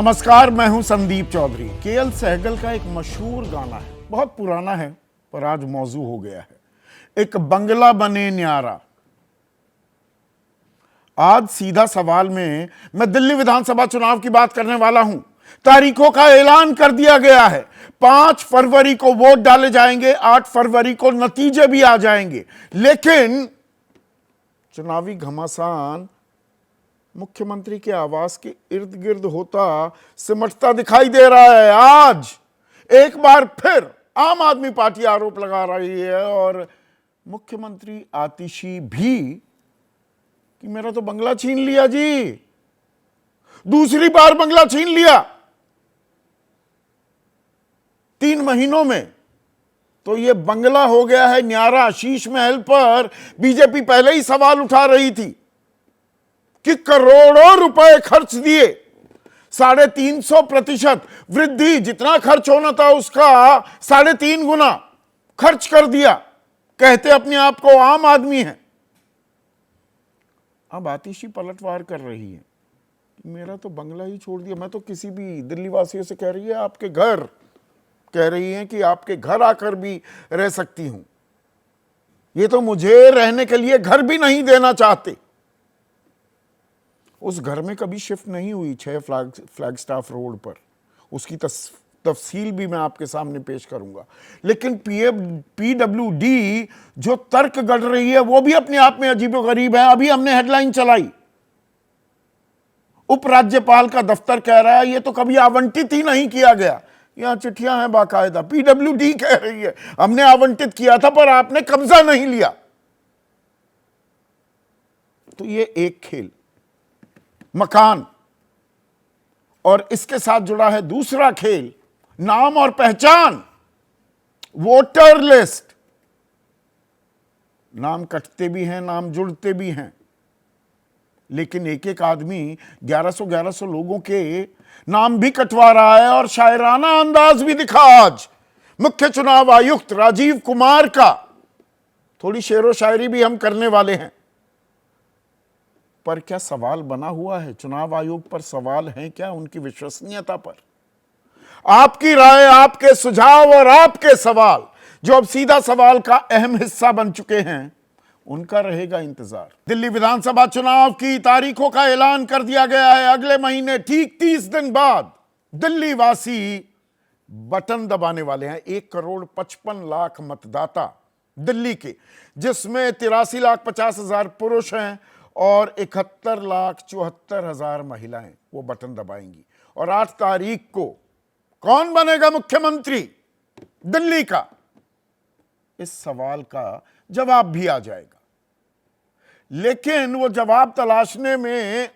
नमस्कार, मैं हूं संदीप चौधरी। केएल सहगल का एक मशहूर गाना है, बहुत पुराना है पर आज मौजू हो गया है। एक बंगला बने न्यारा। आज सीधा सवाल में मैं दिल्ली विधानसभा चुनाव की बात करने वाला हूं। तारीखों का ऐलान कर दिया गया है। 5 फरवरी को वोट डाले जाएंगे, 8 फरवरी को नतीजे भी आ जाएंगे, लेकिन चुनावी घमासान मुख्यमंत्री के आवास के इर्द गिर्द होता सिमटता दिखाई दे रहा है। आज एक बार फिर आम आदमी पार्टी आरोप लगा रही है और मुख्यमंत्री आतिशी भी कि मेरा तो बंगला छीन लिया जी, दूसरी बार बंगला छीन लिया 3 महीनों में। तो यह बंगला हो गया है न्यारा। शीश महल पर बीजेपी पहले ही सवाल उठा रही थी कि करोड़ों रुपए खर्च दिए, 350% वृद्धि, जितना खर्च होना था उसका 3.5 गुना खर्च कर दिया। कहते अपने आप को आम आदमी है। अब आतिशी पलटवार कर रही है, मेरा तो बंगला ही छोड़ दिया। मैं तो किसी भी दिल्ली वासियों से कह रही है आपके घर, कह रही है कि आपके घर आकर भी रह सकती हूं। ये तो मुझे रहने के लिए घर भी नहीं देना चाहते। उस घर में कभी शिफ्ट नहीं हुई 6 फ्लैगस्टाफ रोड पर। उसकी तफसील भी मैं आपके सामने पेश करूंगा। लेकिन पीडब्ल्यूडी जो तर्क गढ़ रही है वो भी अपने आप में अजीबोगरीब है। अभी हमने हेडलाइन चलाई, उपराज्यपाल का दफ्तर कह रहा है ये तो कभी आवंटित ही नहीं किया गया। यहां चिट्ठियां हैं बाकायदा, पीडब्ल्यूडी कह रही है हमने आवंटित किया था पर आपने कब्जा नहीं लिया। तो ये एक खेल मकान, और इसके साथ जुड़ा है दूसरा खेल नाम और पहचान, वोटर लिस्ट। नाम कटते भी हैं, नाम जुड़ते भी हैं, लेकिन एक एक आदमी 1100 लोगों के नाम भी कटवा रहा है। और शायराना अंदाज भी दिखा आज मुख्य चुनाव आयुक्त राजीव कुमार का। थोड़ी शेरो शायरी भी हम करने वाले हैं। पर क्या सवाल बना हुआ है चुनाव आयोग पर? सवाल है क्या उनकी विश्वसनीयता पर? आपकी राय, आपके सुझाव और आपके सवाल जो अब सीधा सवाल का अहम हिस्सा बन चुके हैं, उनका रहेगा इंतजार। दिल्ली विधानसभा चुनाव की तारीखों का ऐलान कर दिया गया है। अगले महीने ठीक 30 दिन बाद दिल्ली वासी बटन दबाने वाले हैं। 1,55,00,000 मतदाता दिल्ली के, जिसमें 83,50,000 पुरुष हैं और 71,74,000 महिलाएं वो बटन दबाएंगी। और 8 तारीख को कौन बनेगा मुख्यमंत्री दिल्ली का, इस सवाल का जवाब भी आ जाएगा। लेकिन वो जवाब तलाशने में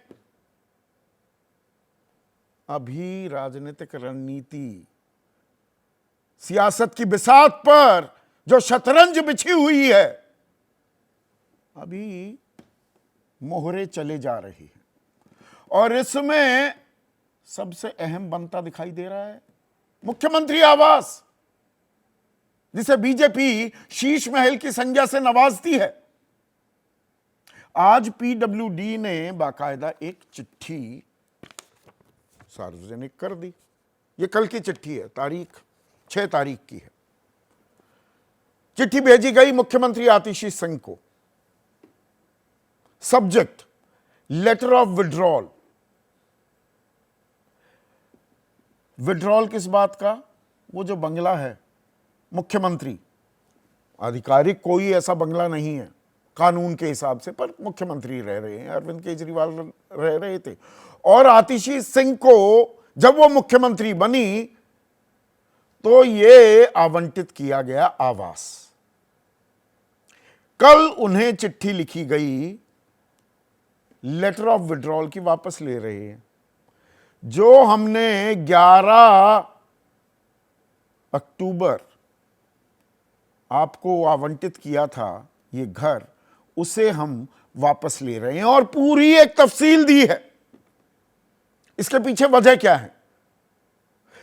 अभी राजनीतिक रणनीति, सियासत की बिसात पर जो शतरंज बिछी हुई है, अभी मोहरे चले जा रही है। और इसमें सबसे अहम बनता दिखाई दे रहा है मुख्यमंत्री आवास, जिसे बीजेपी शीश महल की संज्ञा से नवाजती है। आज पीडब्ल्यूडी ने बाकायदा एक चिट्ठी सार्वजनिक कर दी। यह कल की चिट्ठी है, तारीख 6 तारीख की है। चिट्ठी भेजी गई मुख्यमंत्री आतिशी सिंह को। Subject letter of withdrawal. Withdrawal किस बात का? वो जो बंगला है मुख्यमंत्री, आधिकारिक कोई ऐसा बंगला नहीं है कानून के हिसाब से, पर मुख्यमंत्री रह रहे हैं, अरविंद केजरीवाल रह रहे थे। और आतिशी सिंह को जब वो मुख्यमंत्री बनी तो ये आवंटित किया गया आवास। कल उन्हें चिट्ठी लिखी गई, लेटर ऑफ विड्रॉल की, वापस ले रहे हैं। जो हमने 11 अक्टूबर आपको आवंटित किया था ये घर, उसे हम वापस ले रहे हैं। और पूरी एक तफसील दी है इसके पीछे वजह क्या है।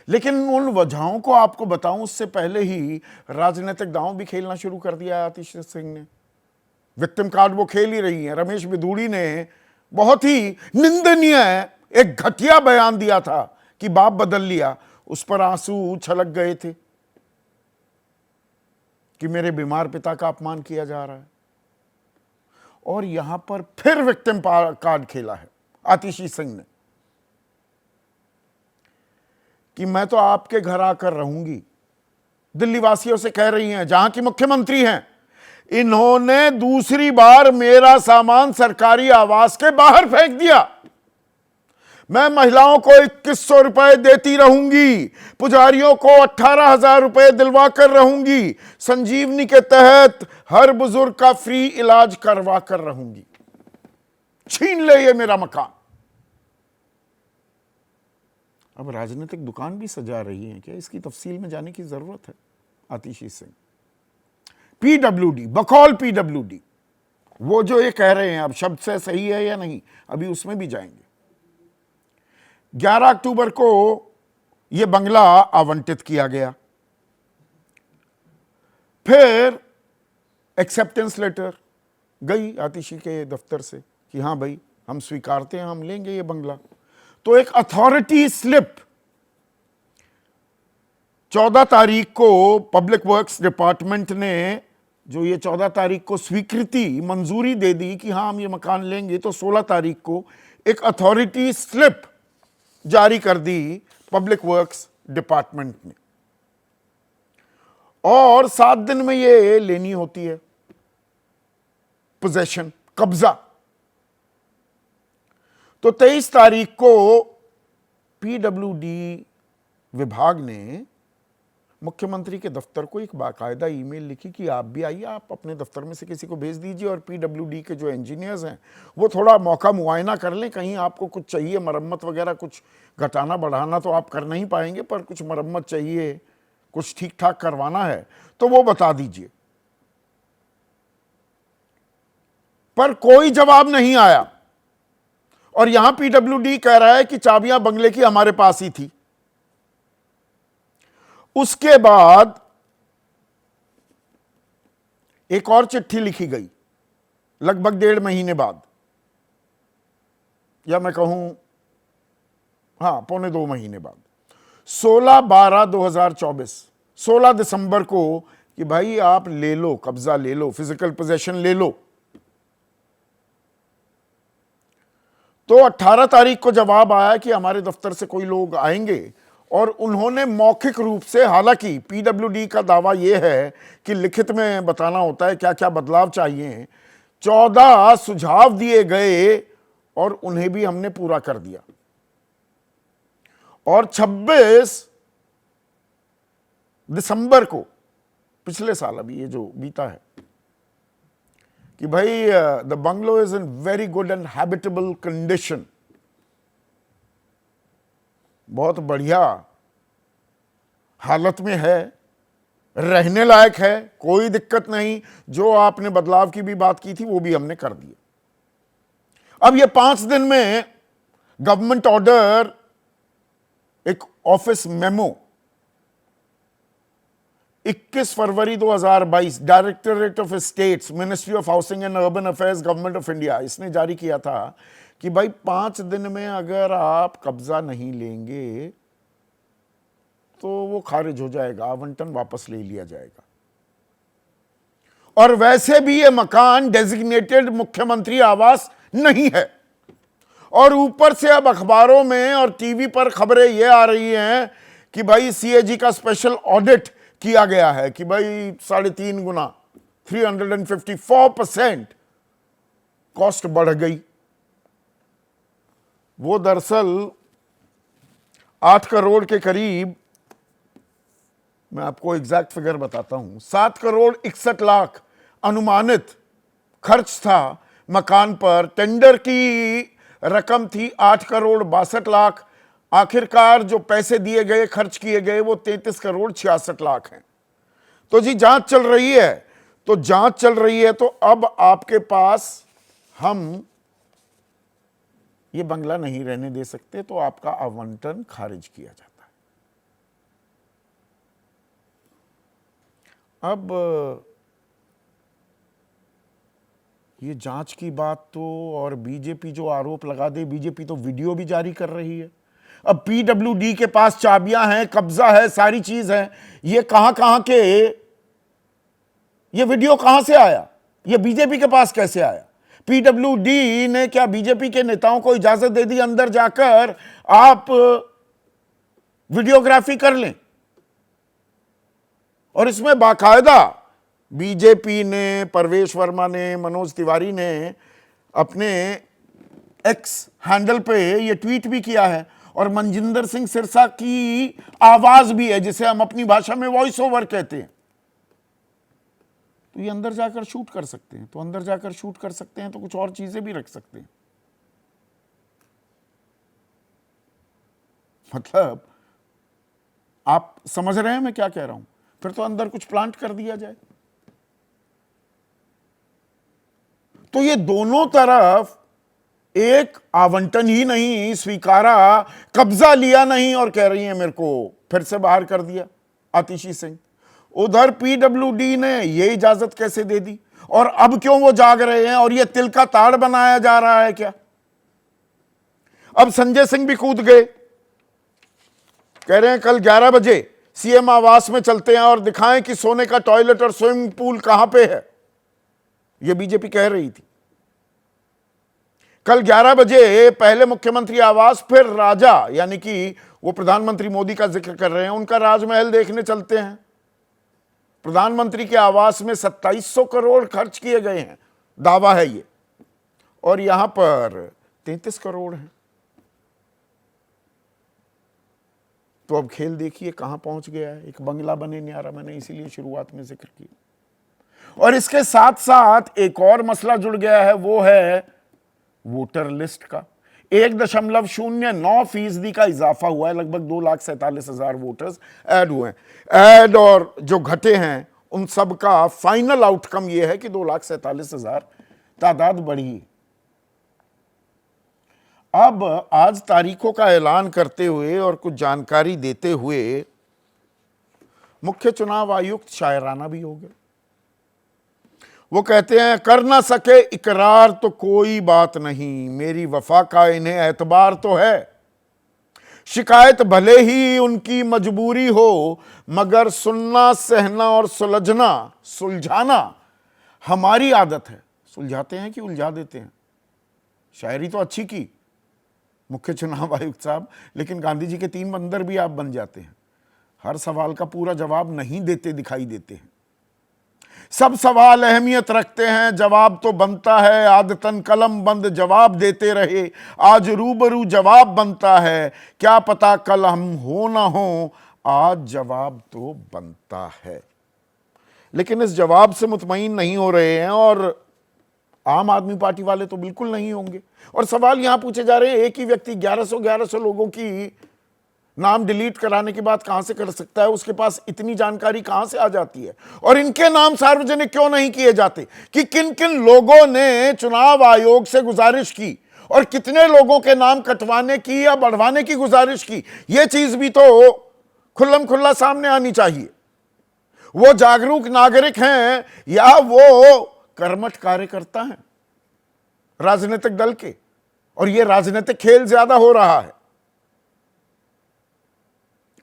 लेकिन उन वजहों को आपको बताऊं उससे पहले ही राजनीतिक दांव भी खेलना शुरू कर दिया आतिशी सिंह ने। विक्टिम कार्ड वो खेल ही रही है। रमेश बिधूड़ी ने बहुत ही निंदनीय एक घटिया बयान दिया था कि बाप बदल लिया, उस पर आंसू छलक गए थे कि मेरे बीमार पिता का अपमान किया जा रहा है। और यहां पर फिर विक्टिम कार्ड खेला है आतिशी सिंह ने कि मैं तो आपके घर आकर रहूंगी। दिल्ली वासियों से कह रही हैं, जहां की मुख्यमंत्री हैं, इन्होंने दूसरी बार मेरा सामान सरकारी आवास के बाहर फेंक दिया। मैं महिलाओं को 2100 रुपए देती रहूंगी, पुजारियों को 18,000 रुपए दिलवा कर रहूंगी, संजीवनी के तहत हर बुजुर्ग का फ्री इलाज करवा कर रहूंगी। छीन ले ये मेरा मकान। अब राजनीतिक दुकान भी सजा रही है क्या? इसकी तफसील में जाने की जरूरत है। आतिशी सिंह, पीडब्ल्यूडी, बकौल पीडब्ल्यूडी, वो जो ये कह रहे हैं, अब शब्द से सही है या नहीं, अभी उसमें भी जाएंगे। 11 अक्टूबर को यह बंगला आवंटित किया गया। फिर एक्सेप्टेंस लेटर गई आतिशी के दफ्तर से कि हां भाई हम स्वीकारते हैं, हम लेंगे ये बंगला। तो एक अथॉरिटी स्लिप 14 तारीख को पब्लिक वर्क्स डिपार्टमेंट ने, जो ये 14 तारीख को स्वीकृति मंजूरी दे दी कि हां हम ये मकान लेंगे, तो 16 तारीख को एक अथॉरिटी स्लिप जारी कर दी पब्लिक वर्क्स डिपार्टमेंट ने, और 7 दिन में ये लेनी होती है पोजेशन, कब्जा। तो 23 तारीख को पीडब्ल्यूडी विभाग ने मुख्यमंत्री के दफ्तर को एक बाकायदा ईमेल लिखी कि आप भी आइए, आप अपने दफ्तर में से किसी को भेज दीजिए, और पीडब्ल्यूडी के जो इंजीनियर्स हैं वो थोड़ा मौका मुआयना कर लें, कहीं आपको कुछ चाहिए मरम्मत वगैरह, कुछ घटाना बढ़ाना तो आप कर नहीं पाएंगे, पर कुछ मरम्मत चाहिए, कुछ ठीक ठाक करवाना है तो वो बता दीजिए। पर कोई जवाब नहीं आया, और यहां पीडब्ल्यूडी कह रहा है कि चाबियां बंगले की हमारे पास ही थी। उसके बाद एक और चिट्ठी लिखी गई लगभग 1.5 महीने बाद, या मैं कहूं हां 1.25 महीने बाद, 16/12/2024, 16 दिसंबर को, कि भाई आप ले लो, कब्जा ले लो, फिजिकल पोजेशन ले लो। तो 18 तारीख को जवाब आया कि हमारे दफ्तर से कोई लोग आएंगे, और उन्होंने मौखिक रूप से, हालांकि पीडब्ल्यूडी का दावा यह है कि लिखित में बताना होता है क्या क्या बदलाव चाहिए, 14 सुझाव दिए गए और उन्हें भी हमने पूरा कर दिया। और 26 दिसंबर को, पिछले साल, अभी ये जो बीता है, कि भाई the bungalow is in very good and habitable condition, बहुत बढ़िया हालत में है, रहने लायक है, कोई दिक्कत नहीं। जो आपने बदलाव की भी बात की थी वो भी हमने कर दिया। अब ये 5 दिन में गवर्नमेंट ऑर्डर, एक office memo 21 February 2022 directorate of states, ministry of housing and urban affairs, government of India, इसने जारी किया था कि भाई 5 दिन में अगर आप कब्जा नहीं लेंगे तो वो खारिज हो जाएगा, आवंटन वापस ले लिया जाएगा। और वैसे भी ये मकान डेजिग्नेटेड मुख्यमंत्री आवास नहीं है, और ऊपर से अब अखबारों में और टीवी पर खबरें ये आ रही हैं कि भाई सीएजी का स्पेशल ऑडिट किया गया है कि भाई 3.5 गुना, 354% कॉस्ट बढ़ गई। वो दरअसल 8 करोड़ के करीब, मैं आपको एग्जैक्ट फिगर बताता हूं, 7 करोड़ 61 लाख अनुमानित खर्च था मकान पर। टेंडर की रकम थी 8 करोड़ 62 लाख। आखिरकार जो पैसे दिए गए, खर्च किए गए, वो 33 करोड़ 66 लाख हैं। तो जी जांच चल रही है, तो अब आपके पास हम ये बंगला नहीं रहने दे सकते, तो आपका आवंटन खारिज किया जाता है। अब ये जांच की बात तो, और बीजेपी जो आरोप लगा दे, बीजेपी तो वीडियो भी जारी कर रही है। अब पीडब्ल्यूडी के पास चाबियां हैं, कब्जा है, सारी चीज है। ये कहां के, ये वीडियो कहां से आया? ये बीजेपी के पास कैसे आया? पीडब्ल्यूडी ने क्या बीजेपी के नेताओं को इजाजत दे दी अंदर जाकर आप वीडियोग्राफी कर लें? और इसमें बाकायदा बीजेपी ने, परवेश वर्मा ने, मनोज तिवारी ने अपने एक्स हैंडल पे ये ट्वीट भी किया है, और मनजिंदर सिंह सिरसा की आवाज भी है, जिसे हम अपनी भाषा में वॉइस ओवर कहते हैं। तो ये अंदर जाकर शूट कर सकते हैं, तो अंदर जाकर शूट कर सकते हैं, तो कुछ और चीजें भी रख सकते हैं। मतलब आप समझ रहे हैं मैं क्या कह रहा हूं? फिर तो अंदर कुछ प्लांट कर दिया जाए। तो ये दोनों तरफ एक आवंटन ही नहीं स्वीकारा, कब्जा लिया नहीं, और कह रही है मेरे को फिर से बाहर कर दिया आतिशी सिंह। उधर पीडब्ल्यूडी ने ये इजाजत कैसे दे दी? और अब क्यों वो जाग रहे हैं? और ये तिल का ताड़ बनाया जा रहा है क्या? अब संजय सिंह भी कूद गए, कह रहे हैं कल 11 बजे सीएम आवास में चलते हैं और दिखाएं कि सोने का टॉयलेट और स्विमिंग पूल कहां पे है। यह बीजेपी कह रही थी। कल 11 बजे पहले मुख्यमंत्री आवास, फिर राजा, यानी कि वो प्रधानमंत्री मोदी का जिक्र कर रहे हैं, उनका राजमहल देखने चलते हैं। प्रधानमंत्री के आवास में 2700 करोड़ खर्च किए गए हैं, दावा है ये, और यहां पर 33 करोड़ हैं। तो अब खेल देखिए कहां पहुंच गया है। एक बंगला बने न्यारा, मैंने इसीलिए शुरुआत में जिक्र किया। और इसके साथ साथ एक और मसला जुड़ गया है, वो है वोटर लिस्ट का। 1.09% का इजाफा हुआ है, लगभग 2,47,000 वोटर्स ऐड हुए हैं। ऐड और जो घटे हैं उन सब का फाइनल आउटकम यह है कि 2,47,000 तादाद बढ़ी। अब आज तारीखों का ऐलान करते हुए और कुछ जानकारी देते हुए मुख्य चुनाव आयुक्त शायराना भी हो गए। वो कहते हैं कर ना सके इकरार तो कोई बात नहीं, मेरी वफा का इन्हें एतबार तो है। शिकायत भले ही उनकी मजबूरी हो, मगर सुनना, सहना और सुलझाना हमारी आदत है। सुलझाते हैं कि उलझा देते हैं? शायरी तो अच्छी की मुख्य चुनाव आयुक्त साहब, लेकिन गांधी जी के 3 बंदर भी आप बन जाते हैं। हर सवाल का पूरा जवाब नहीं देते दिखाई देते हैं। सब सवाल अहमियत रखते हैं, जवाब तो बनता है, आदतन कलम बंद जवाब देते रहे, आज रूबरू जवाब बनता है, क्या पता कल हम हो ना हो, आज जवाब तो बनता है। लेकिन इस जवाब से मुतमईन नहीं हो रहे हैं, और आम आदमी पार्टी वाले तो बिल्कुल नहीं होंगे। और सवाल यहां पूछे जा रहे हैं, एक ही व्यक्ति 1100 लोगों की नाम डिलीट कराने की बात कहां से कर सकता है? उसके पास इतनी जानकारी कहां से आ जाती है? और इनके नाम सार्वजनिक क्यों नहीं किए जाते कि किन किन लोगों ने चुनाव आयोग से गुजारिश की और कितने लोगों के नाम कटवाने की या बढ़वाने की गुजारिश की? यह चीज भी तो खुल्लम खुल्ला सामने आनी चाहिए। वो जागरूक नागरिक हैं या वो कर्मठ कार्यकर्ता हैं राजनीतिक दल के? और ये राजनीतिक खेल ज्यादा हो रहा है।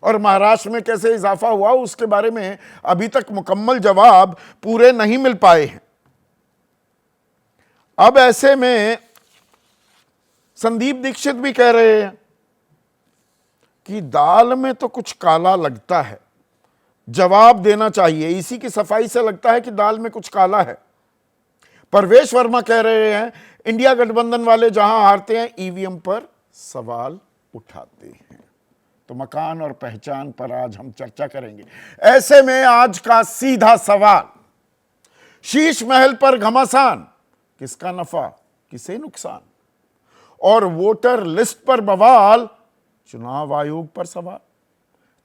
और महाराष्ट्र में कैसे इजाफा हुआ उसके बारे में अभी तक मुकम्मल जवाब पूरे नहीं मिल पाए हैं। अब ऐसे में संदीप दीक्षित भी कह रहे हैं कि दाल में तो कुछ काला लगता है, जवाब देना चाहिए। इसी की सफाई से लगता है कि दाल में कुछ काला है। परवेश वर्मा कह रहे हैं इंडिया गठबंधन वाले जहां हारते हैं ईवीएम पर सवाल उठाते हैं। तो मकान और पहचान पर आज हम चर्चा करेंगे। ऐसे में आज का सीधा सवाल, शीश महल पर घमासान, किसका नफा किसे नुकसान? और वोटर लिस्ट पर बवाल, चुनाव आयोग पर सवाल।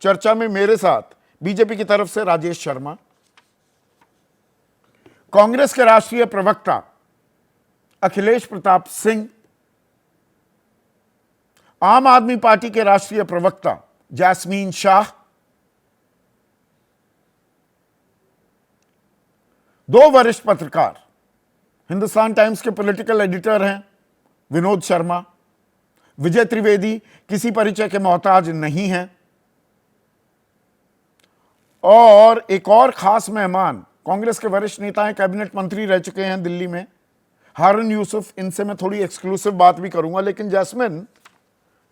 चर्चा में मेरे साथ बीजेपी की तरफ से राजेश शर्मा, कांग्रेस के राष्ट्रीय प्रवक्ता अखिलेश प्रताप सिंह, आम आदमी पार्टी के राष्ट्रीय प्रवक्ता जैस्मीन शाह, 2 वरिष्ठ पत्रकार, हिंदुस्तान टाइम्स के पॉलिटिकल एडिटर हैं विनोद शर्मा, विजय त्रिवेदी किसी परिचय के मोहताज नहीं हैं। और एक और खास मेहमान कांग्रेस के वरिष्ठ नेता हैं, कैबिनेट मंत्री रह चुके हैं दिल्ली में, हारून यूसुफ। इनसे मैं थोड़ी एक्सक्लूसिव बात भी करूंगा। लेकिन जैस्मिन,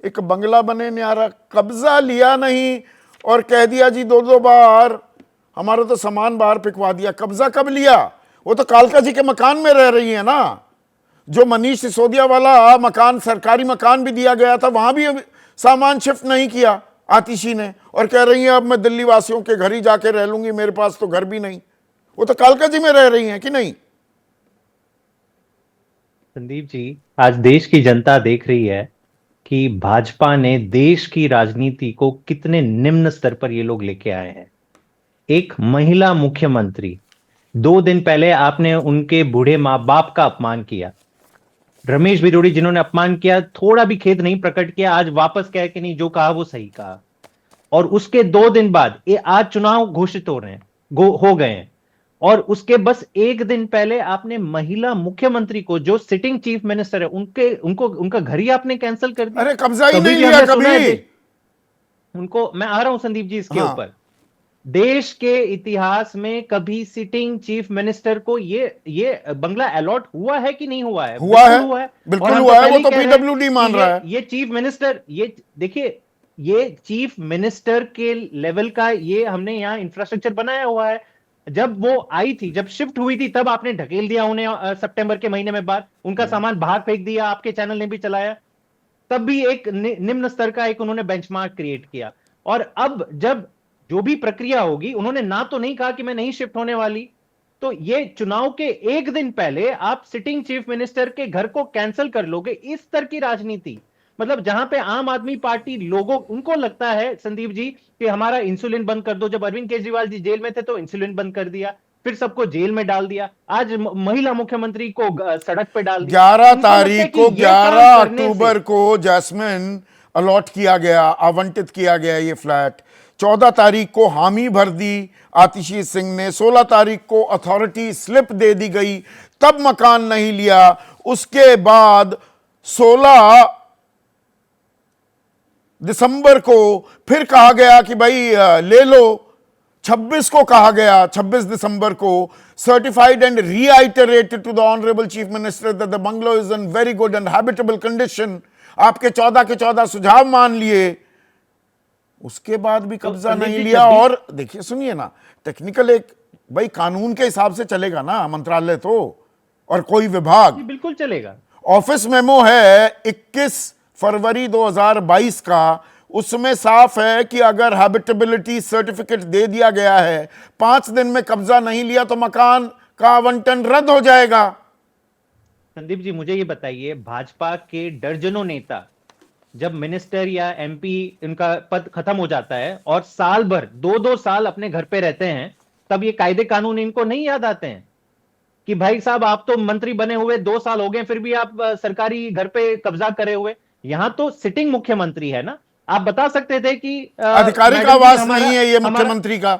एक बंगला बने न्यारा, कब्जा लिया नहीं और कह दिया जी 2-2 बार हमारा तो सामान बाहर फेंकवा दिया। कब्जा कब लिया? वो तो कालका जी के मकान में रह रही है ना। जो मनीष सिसोदिया वाला मकान, सरकारी मकान भी दिया गया था, वहां भी सामान शिफ्ट नहीं किया आतिशी ने, और कह रही है अब मैं दिल्ली वासियों के घर ही जाके रह लूंगी, मेरे पास तो घर भी नहीं। वो तो कालका जी में रह रही हैं कि नहीं? संदीप जी, आज देश की जनता देख रही है कि भाजपा ने देश की राजनीति को कितने निम्न स्तर पर ये लोग लेके आए हैं। एक महिला मुख्यमंत्री, 2 दिन पहले आपने उनके बूढ़े मां बाप का अपमान किया। रमेश बिरोड़ी जिन्होंने अपमान किया, थोड़ा भी खेद नहीं प्रकट किया, आज वापस कहे कि नहीं जो कहा वो सही कहा। और उसके 2 दिन बाद ये आज चुनाव घोषित हो रहे हैं, हो गए हैं, और उसके बस 1 दिन पहले आपने महिला मुख्यमंत्री को, जो सिटिंग चीफ मिनिस्टर है, उनका घर ही आपने कैंसिल कर दिया। अरे कब्जा ही कभी नहीं भी लिया हमने सुना है कभी। उनको, मैं आ रहा हूं संदीप जी इसके हाँ। ऊपर। देश के इतिहास में कभी सिटिंग चीफ मिनिस्टर को ये बंगला अलॉट हुआ है कि नहीं हुआ है? हुआ है, हुआ है। बिल्कुल और हम हुआ है। पहले वो ही तो कह रहे हैं पीडब्ल्यूडी कि मान रहा है। ये चीफ मिनिस्टर, ये देखिए, ये चीफ मिनिस्टर के लेवल का ये हमने यहाँ इंफ्रास्ट्रक्चर बनाया हुआ है। जब वो आई थी, जब शिफ्ट हुई थी, तब आपने ढकेल दिया उन्हें सितंबर के महीने में बाहर, उनका सामान बाहर फेंक दिया, आपके चैनल ने भी चलाया। तब भी एक निम्न स्तर का एक उन्होंने बेंचमार्क क्रिएट किया। और अब जब जो भी प्रक्रिया होगी, उन्होंने ना तो नहीं कहा कि मैं नहीं शिफ्ट होने वाली, तो ये चुनाव के 1 दिन पहले आप सिटिंग चीफ मिनिस्टर के घर को कैंसिल कर लोगे। इस स्तर की राजनीति, मतलब जहां पे आम आदमी पार्टी लोगों, उनको लगता है संदीप जी कि हमारा इंसुलिन बंद कर दो। जब अरविंद केजरीवाल जी जेल में थे तो इंसुलिन बंद कर दिया, फिर सबको जेल में डाल दिया, आज महिला मुख्यमंत्री को सड़क पे डाल दिया। 11 तारीख को, 11 अक्टूबर को जैस्मिन अलॉट किया गया, आवंटित किया गया ये फ्लैट। 14 तारीख को हामी भर दी आतिशी सिंह ने, 16 तारीख को अथॉरिटी स्लिप दे दी गई, तब मकान नहीं लिया। उसके बाद 16 दिसंबर को फिर कहा गया कि भाई ले लो। 26 को कहा गया, 26 दिसंबर को, certified and reiterated to the honourable chief minister that the bungalow is in very good and habitable condition. आपके 14 के 14 सुझाव मान लिए, उसके बाद भी कब्जा नहीं लिया। और देखिए, सुनिए ना, टेक्निकल एक, भाई कानून के हिसाब से चलेगा ना मंत्रालय तो, और कोई विभाग बिल्कुल चलेगा। ऑफिस मेमो है 21 फरवरी 2022 का, उसमें साफ है कि अगर हैबिटेबिलिटी सर्टिफिकेट दे दिया गया है, 5 दिन में कब्जा नहीं लिया तो मकान का आवंटन रद्द हो जाएगा। संदीप जी, मुझे ये बताइए, भाजपा के दर्जनों नेता जब मिनिस्टर या एमपी इनका पद खत्म हो जाता है और साल भर 2-2 साल अपने घर पे रहते हैं, तब ये कायदे कानून इनको नहीं याद आते हैं कि भाई साहब आप तो मंत्री बने हुए 2 साल हो गए, फिर भी आप सरकारी घर पे कब्जा करे हुए। यहां तो सिटिंग मुख्यमंत्री है ना, आप बता सकते थे कि आधिकारिक आवास नहीं है ये मुख्यमंत्री का।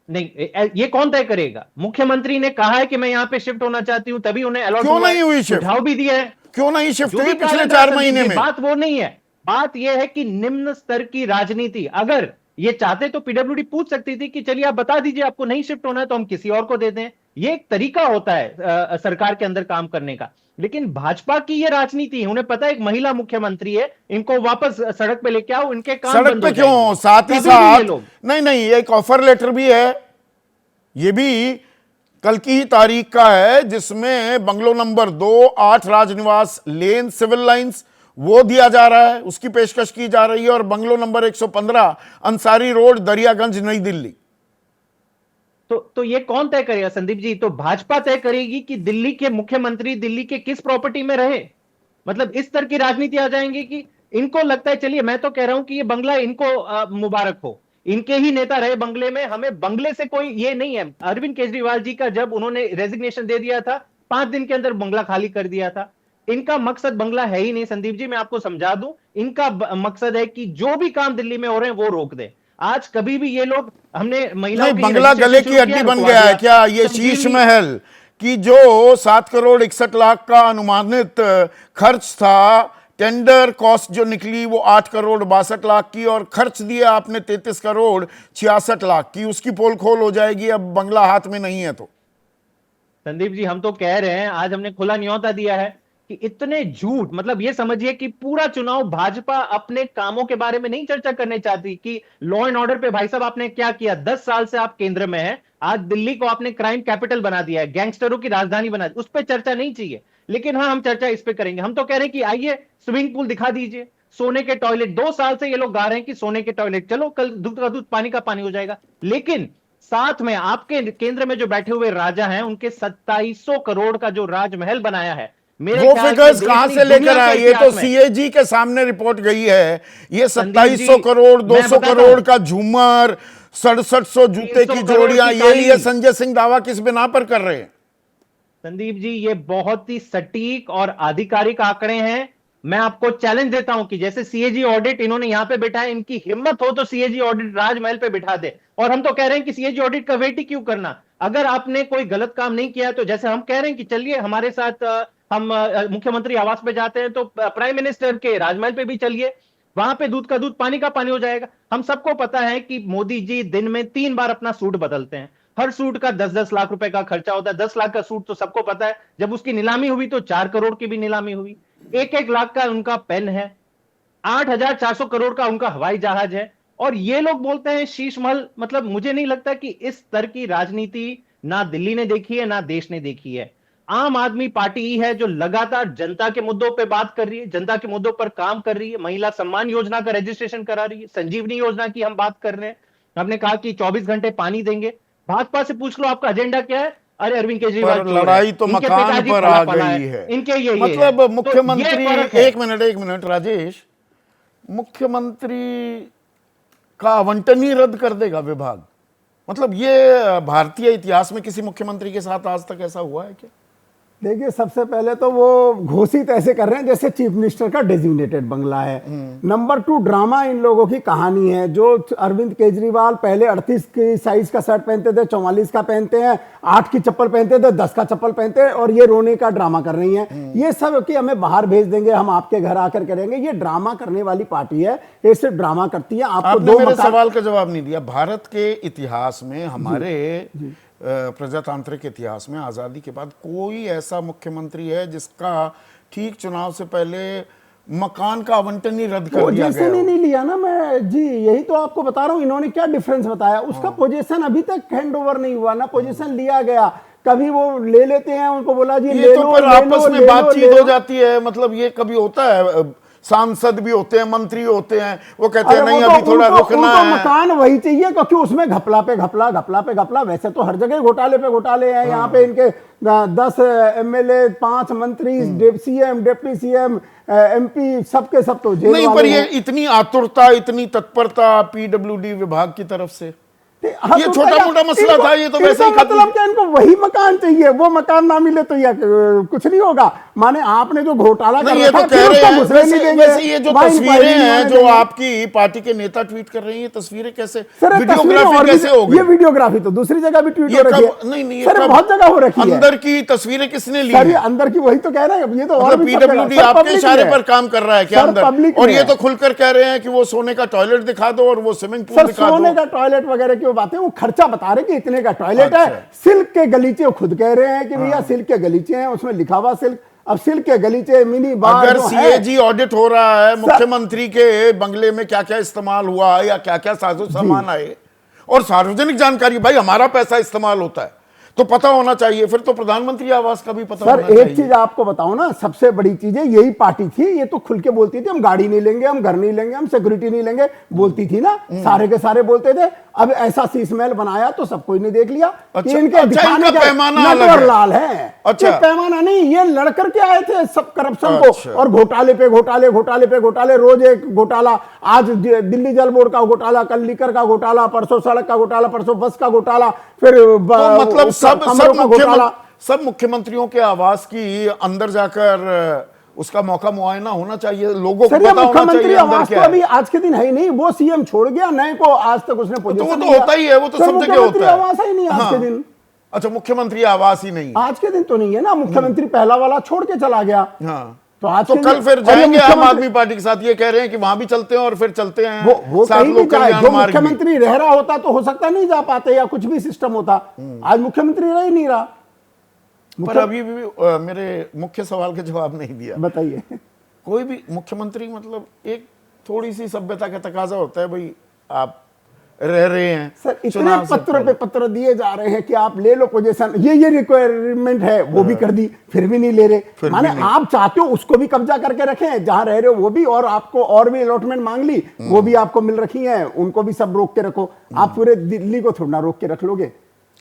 नहीं, ये कौन तय करेगा? मुख्यमंत्री ने कहा है कि मैं यहां पे शिफ्ट होना चाहती हूं, तभी उन्हें अलॉट क्यों नहीं हुई शिफ्ट? सुझाव भी दिया है, क्यों नहीं शिफ्ट जो हुई भी पिछले कारण 4 है, महीने में? बात वो नहीं है। बात यह है कि निम्न स्तर की राजनीति, अगर ये चाहते तो पीडब्ल्यूडी पूछ सकती थी कि चलिए आप बता दीजिए आपको नहीं शिफ्ट होना है तो हम किसी और को दे दें। ये एक तरीका होता है सरकार के अंदर काम करने का। लेकिन भाजपा की ये राजनीति है, उन्हें पता है एक महिला मुख्यमंत्री है, इनको वापस सड़क पे लेके आओ, इनके काम सड़क बंद पे हो क्यों? जाएंगे। साथ ही कभी भी साथ ये लोग, नहीं, एक ऑफर लेटर भी है, ये भी कल की ही तारीख का है, जिसमें बंगलो नंबर 2, 8 राजनिवास लेन, सिविल लाइंस, वो दिया जा रहा है, उसकी पेशकश की जा रही है। और bungalow number 115 Ansari road, Daryaganj, नई दिल्ली। तो ये कौन तय करेगा संदीप जी? तो भाजपा तय करेगी कि दिल्ली के मुख्यमंत्री दिल्ली के किस प्रॉपर्टी में रहे। मतलब इस तरह की राजनीति आ जाएंगे कि इनको लगता है, चलिए मैं तो कह रहा हूं कि ये बंगला इनको मुबारक हो, इनके ही नेता रहे बंगले में, हमें बंगले से कोई ये नहीं है। अरविंद केजरीवाल जी का जब उन्होंने रेजिग्नेशन दे दिया था, 5 दिन के अंदर बंगला खाली कर दिया था। इनका मकसद बंगला है ही नहीं संदीप जी, मैं आपको समझा दूं। इनका मकसद है कि जो भी काम दिल्ली में हो रहे हैं वो रोक दे। आज कभी भी ये लोग, हमने महिलाओं नहीं, बंगला गले की हड्डी बन गया है क्या ये शीश महल की जो 7 करोड़ 61 लाख का अनुमानित खर्च था टेंडर कॉस्ट जो निकली वो 8 करोड़ 62 लाख की, और खर्च दिया आपने 33 करोड़ 66 लाख की। उसकी पोल खोल हो जाएगी अब बंगला हाथ में नहीं है तो। संदीप जी, हम तो कह रहे हैं, आज हमने खुला न्योता दिया है कि इतने झूठ, मतलब ये समझिए कि पूरा चुनाव भाजपा अपने कामों के बारे में नहीं चर्चा करने चाहती कि लॉ एंड ऑर्डर पे भाई साहब आपने क्या किया। 10 साल से आप केंद्र में हैं, आज दिल्ली को आपने क्राइम कैपिटल बना दिया है, गैंगस्टरों की राजधानी बना दी, उस पर चर्चा नहीं चाहिए। लेकिन हाँ, हम चर्चा इस पे करेंगे। हम तो कह रहे हैं कि आइए स्विमिंग पूल दिखा दीजिए, सोने के टॉयलेट। 2 साल से ये लोग गा रहे हैं कि सोने के टॉयलेट, चलो कल दूध का दूध पानी का पानी हो जाएगा। लेकिन साथ में आपके केंद्र में जो बैठे हुए राजा हैं, उनके 2700 करोड़ का जो राजमहल बनाया है, मेरे वो ख्याल से फिगर्स देश कहां नहीं, से लेकर दुनिया आए? के ये तो इतिहास में। सीएजी के सामने रिपोर्ट गई है। ये संदीप 2700 जी, करोड़, मैं 200 बताता करोड़ हूं। का झूमर, 6700 जूते 300 की करोड़ जोड़ियां, की ये लिए ताली। संजय सिंह दावा किस बिना पर कर रहे हैं? संदीप जी, ये बहुत ही सटीक और आधिकारिक आंकड़े हैं। मैं आपको चैलेंज देता हूं कि जैसे सीएजी ऑडिट इन्होंने यहां पे बिठाया, इनकी हिम्मत हो तो सीएजी ऑडिट राजमहल पे बिठा दे। और हम तो कह रहे हैं कि सीएजी ऑडिट का वेट ही क्यों करना? अगर आपने कोई गलत काम नहीं किया तो जैसे हम कह रहे हैं कि चलिए हमारे साथ हम मुख्यमंत्री आवास पे जाते हैं, तो प्राइम मिनिस्टर के राजमहल पे भी चलिए, वहां पे दूध का दूध पानी का पानी हो जाएगा। हम सबको पता है कि मोदी जी दिन में 3 बार अपना सूट बदलते हैं, हर सूट का 10-10 लाख रुपए का खर्चा होता है। 10 लाख का सूट तो सबको पता है, जब उसकी नीलामी हुई तो 4 करोड़ की भी नीलामी हुई। 1-1 लाख का उनका पेन है, 8,400 करोड़ का उनका हवाई जहाज है। और ये लोग बोलते हैं शीश महल। मतलब मुझे नहीं लगता कि इस स्तर की राजनीति ना दिल्ली ने देखी है ना देश ने देखी है। आम आदमी पार्टी ही है जो लगातार जनता के मुद्दों पे बात कर रही है, जनता के मुद्दों पर काम कर रही है। महिला सम्मान योजना का रजिस्ट्रेशन करा रही है, संजीवनी योजना की हम बात कर रहे हैं। हमने कहा कि 24 घंटे पानी देंगे। भाजपा से पूछ लो आपका एजेंडा क्या है, अरे अरविंद केजरीवाल पर चोर है, लड़ाई तो इनके मकान पिताजी पर फला आ फला गई है, है। इनके ये मतलब है। मुख्यमंत्री, तो ये फर्क है। एक मिनट राजेश, मुख्यमंत्री का आवंटन ही रद्द कर देगा विभाग? मतलब ये भारतीय इतिहास में किसी मुख्यमंत्री के साथ आज तक ऐसा हुआ है क्या? देखिए, सबसे पहले तो वो घोषित ऐसे कर रहे हैं जैसे चीफ मिनिस्टर का डेजिग्नेटेड बंगला है। नंबर 2, ड्रामा इन लोगों की कहानी है। जो अरविंद केजरीवाल पहले 38 की साइज का शर्ट पहनते थे, 44 का पहनते हैं, 8 की चप्पल पहनते थे, 10 का चप्पल पहनते हैं, और ये रोने का ड्रामा कर रही हैं। ये सब कि हमें बाहर भेज देंगे, हम आपके घर आकर करेंगे, ये ड्रामा करने वाली पार्टी है। ये सिर्फ ड्रामा करती है। आपको आपने मेरे सवाल का जवाब नहीं दिया। भारत के इतिहास में, हमारे प्रजातांत्रिक इतिहास में आजादी के बाद कोई ऐसा मुख्यमंत्री है जिसका ठीक चुनाव से पहले मकान का आवंटन ही रद्द कर दिया गया? नहीं लिया ना मैं जी, यही तो आपको बता रहा हूं। इन्होंने क्या डिफरेंस बताया, उसका पोजीशन अभी तक हैंड ओवर नहीं हुआ ना, पोजीशन लिया गया। कभी वो ले लेते हैं, उनको बोला जी ये तो फिर आपस में बातचीत हो जाती है। मतलब ये कभी होता है, सांसद भी होते हैं, मंत्री होते हैं, वो कहते हैं नहीं अभी थोड़ा रुकना है। मकान वही चाहिए, क्योंकि उसमें घपला पे घपला। वैसे तो हर जगह घोटाले पे घोटाले हैं। यहाँ पे इनके 10 एमएलए, 5 मंत्री, सीएम, डिप्टी सीएम, एमपी, सबके सब तो जेल नहीं। वाले पर ये हैं। इतनी आतुरता, इतनी तत्परता पीडब्ल्यूडी विभाग की तरफ से, हाँ, ये तो छोटा मोटा मसला था, ये तो वैसे ही खत्म। मतलब क्या, इनको वही मकान चाहिए, वो मकान ना मिले तो यह कुछ नहीं होगा। माने आपने जो घोटाला कर ये तो रखा, कह फिर रहे उसका हैं। घुसने नहीं देंगे। वैसे ये जो वाइन तस्वीरें पार्टी हैं नहीं जो देंगे। आपकी पार्टी के नेता ट्वीट कर रही हैं, ये तस्वीरें कैसे, सर, वीडियोग्राफी कैसे हो गई? ये वीडियोग्राफी तो दूसरी जगह भी ट्वीट ये हो रही है। कब? नहीं, सर, बहुत जगह हो रखी है। अंदर की तस्वीरें किसने ली सर, ये हैं? अंदर की वही तो कह रहे हैं। ये तो और मतलब भी सब जगह- पीडब्ल्यूडी सर, आपके पब्लिक इशारे में पर काम कर रहा है क्या सर, अंदर? पब्लिक और में ये है। तो खुलकर कह रहे हैं कि वो सोने का टॉयलेट दिखा दो और वो स्विमिंग पूल सर, दिखा सोने दो। का टॉयलेट वगैरह की वो बातें, वो खर्चा बता रहे कि इतने का टॉयलेट है। अच्छा। सिल्क के गलीचे, वो खुद कह रहे हैं कि भैया सिल्क के गलीचे हैं, उसमें लिखा हुआ सिल्क। अब सिल्क के गलीचे, मिनी बार अगर जो है, सीएजी ऑडिट हो रहा है, मुख्यमंत्री के बंगले में क्या क्या इस्तेमाल हुआ या क्या क्या साजो सामान आए, और सार्वजनिक जानकारी, भाई हमारा पैसा इस्तेमाल होता है तो पता होना चाहिए। फिर तो प्रधानमंत्री आवास का भी पता सर, होना चाहिए। एक चीज आपको बताऊं ना, सबसे बड़ी चीज है, यही पार्टी थी, ये तो खुल के बोलती थी हम गाड़ी नहीं लेंगे, हम घर नहीं लेंगे, हम सिक्योरिटी नहीं लेंगे, बोलती थी ना। सारे के सारे बोलते थे। अब ऐसा शीश महल बनाया तो सब कोई ने देख लिया कि इनके दिखाने इनका का पैमाना नट अलग और है। लाल है। अच्छा। ये पैमाना नहीं, ये लड़कर के आए थे सब करप्शन अच्छा। को, और घोटाले पे घोटाले, रोज एक घोटाला। आज दिल्ली जल बोर्ड का घोटाला, कल लीकर का घोटाला, परसों सड़क का घोटाला, परसों बस का घोटाला, फिर तो मतलब घोटाला। सब मुख्यमंत्रियों के आवास की अंदर जाकर उसका मौका मुआयना होना चाहिए, लोगों को सर, ये पता होना मुख्यमंत्री चाहिए अंदर आवास तो क्या है। अभी आज के दिन है ही नहीं। वो सीएम छोड़ गया, नए को आज तक उसने तो वो पोजीशन तो होता ही है, वो तो सब जगह होता है। आवास ही नहीं आज के दिन। अच्छा, मुख्यमंत्री आवास ही नहीं, आज के दिन तो नहीं है ना। मुख्यमंत्री पहला वाला छोड़ के चला गया। हाँ, तो कल फिर जाएंगे आम आदमी पार्टी के साथ, ये कह रहे हैं कि वहां भी चलते हैं और फिर चलते हैं वो साथ कहीं भी लोक जाए। कल्याण जो मार्ग भी। मुख्यमंत्री रह रहा होता तो हो सकता नहीं जा पाते या कुछ भी सिस्टम होता। आज मुख्यमंत्री रह ही नहीं रहा। पर अभी भी मेरे मुख्य सवाल का जवाब नहीं दिया। बताइए। कोई भी मुख्यमंत्री, मतलब एक थोड़ी सी सभ्यता का तकाजा होता है, भाई आप रह रहे हैं सर, इतने चुनाव से पत्र पे पहले। पत्र दिए जा रहे हैं कि आप ले लो पोजीशन, ये रिक्वायरमेंट है, वो भी कर दी, फिर भी नहीं ले रहे। माने आप चाहते हो उसको भी कब्जा करके रखें, जहां रह रहे हो वो भी, और आपको और भी अलॉटमेंट मांग ली, वो भी आपको मिल रखी है, उनको भी सब रोक के रखो। आप पूरे दिल्ली को थोड़ा रोक के रख लोगे?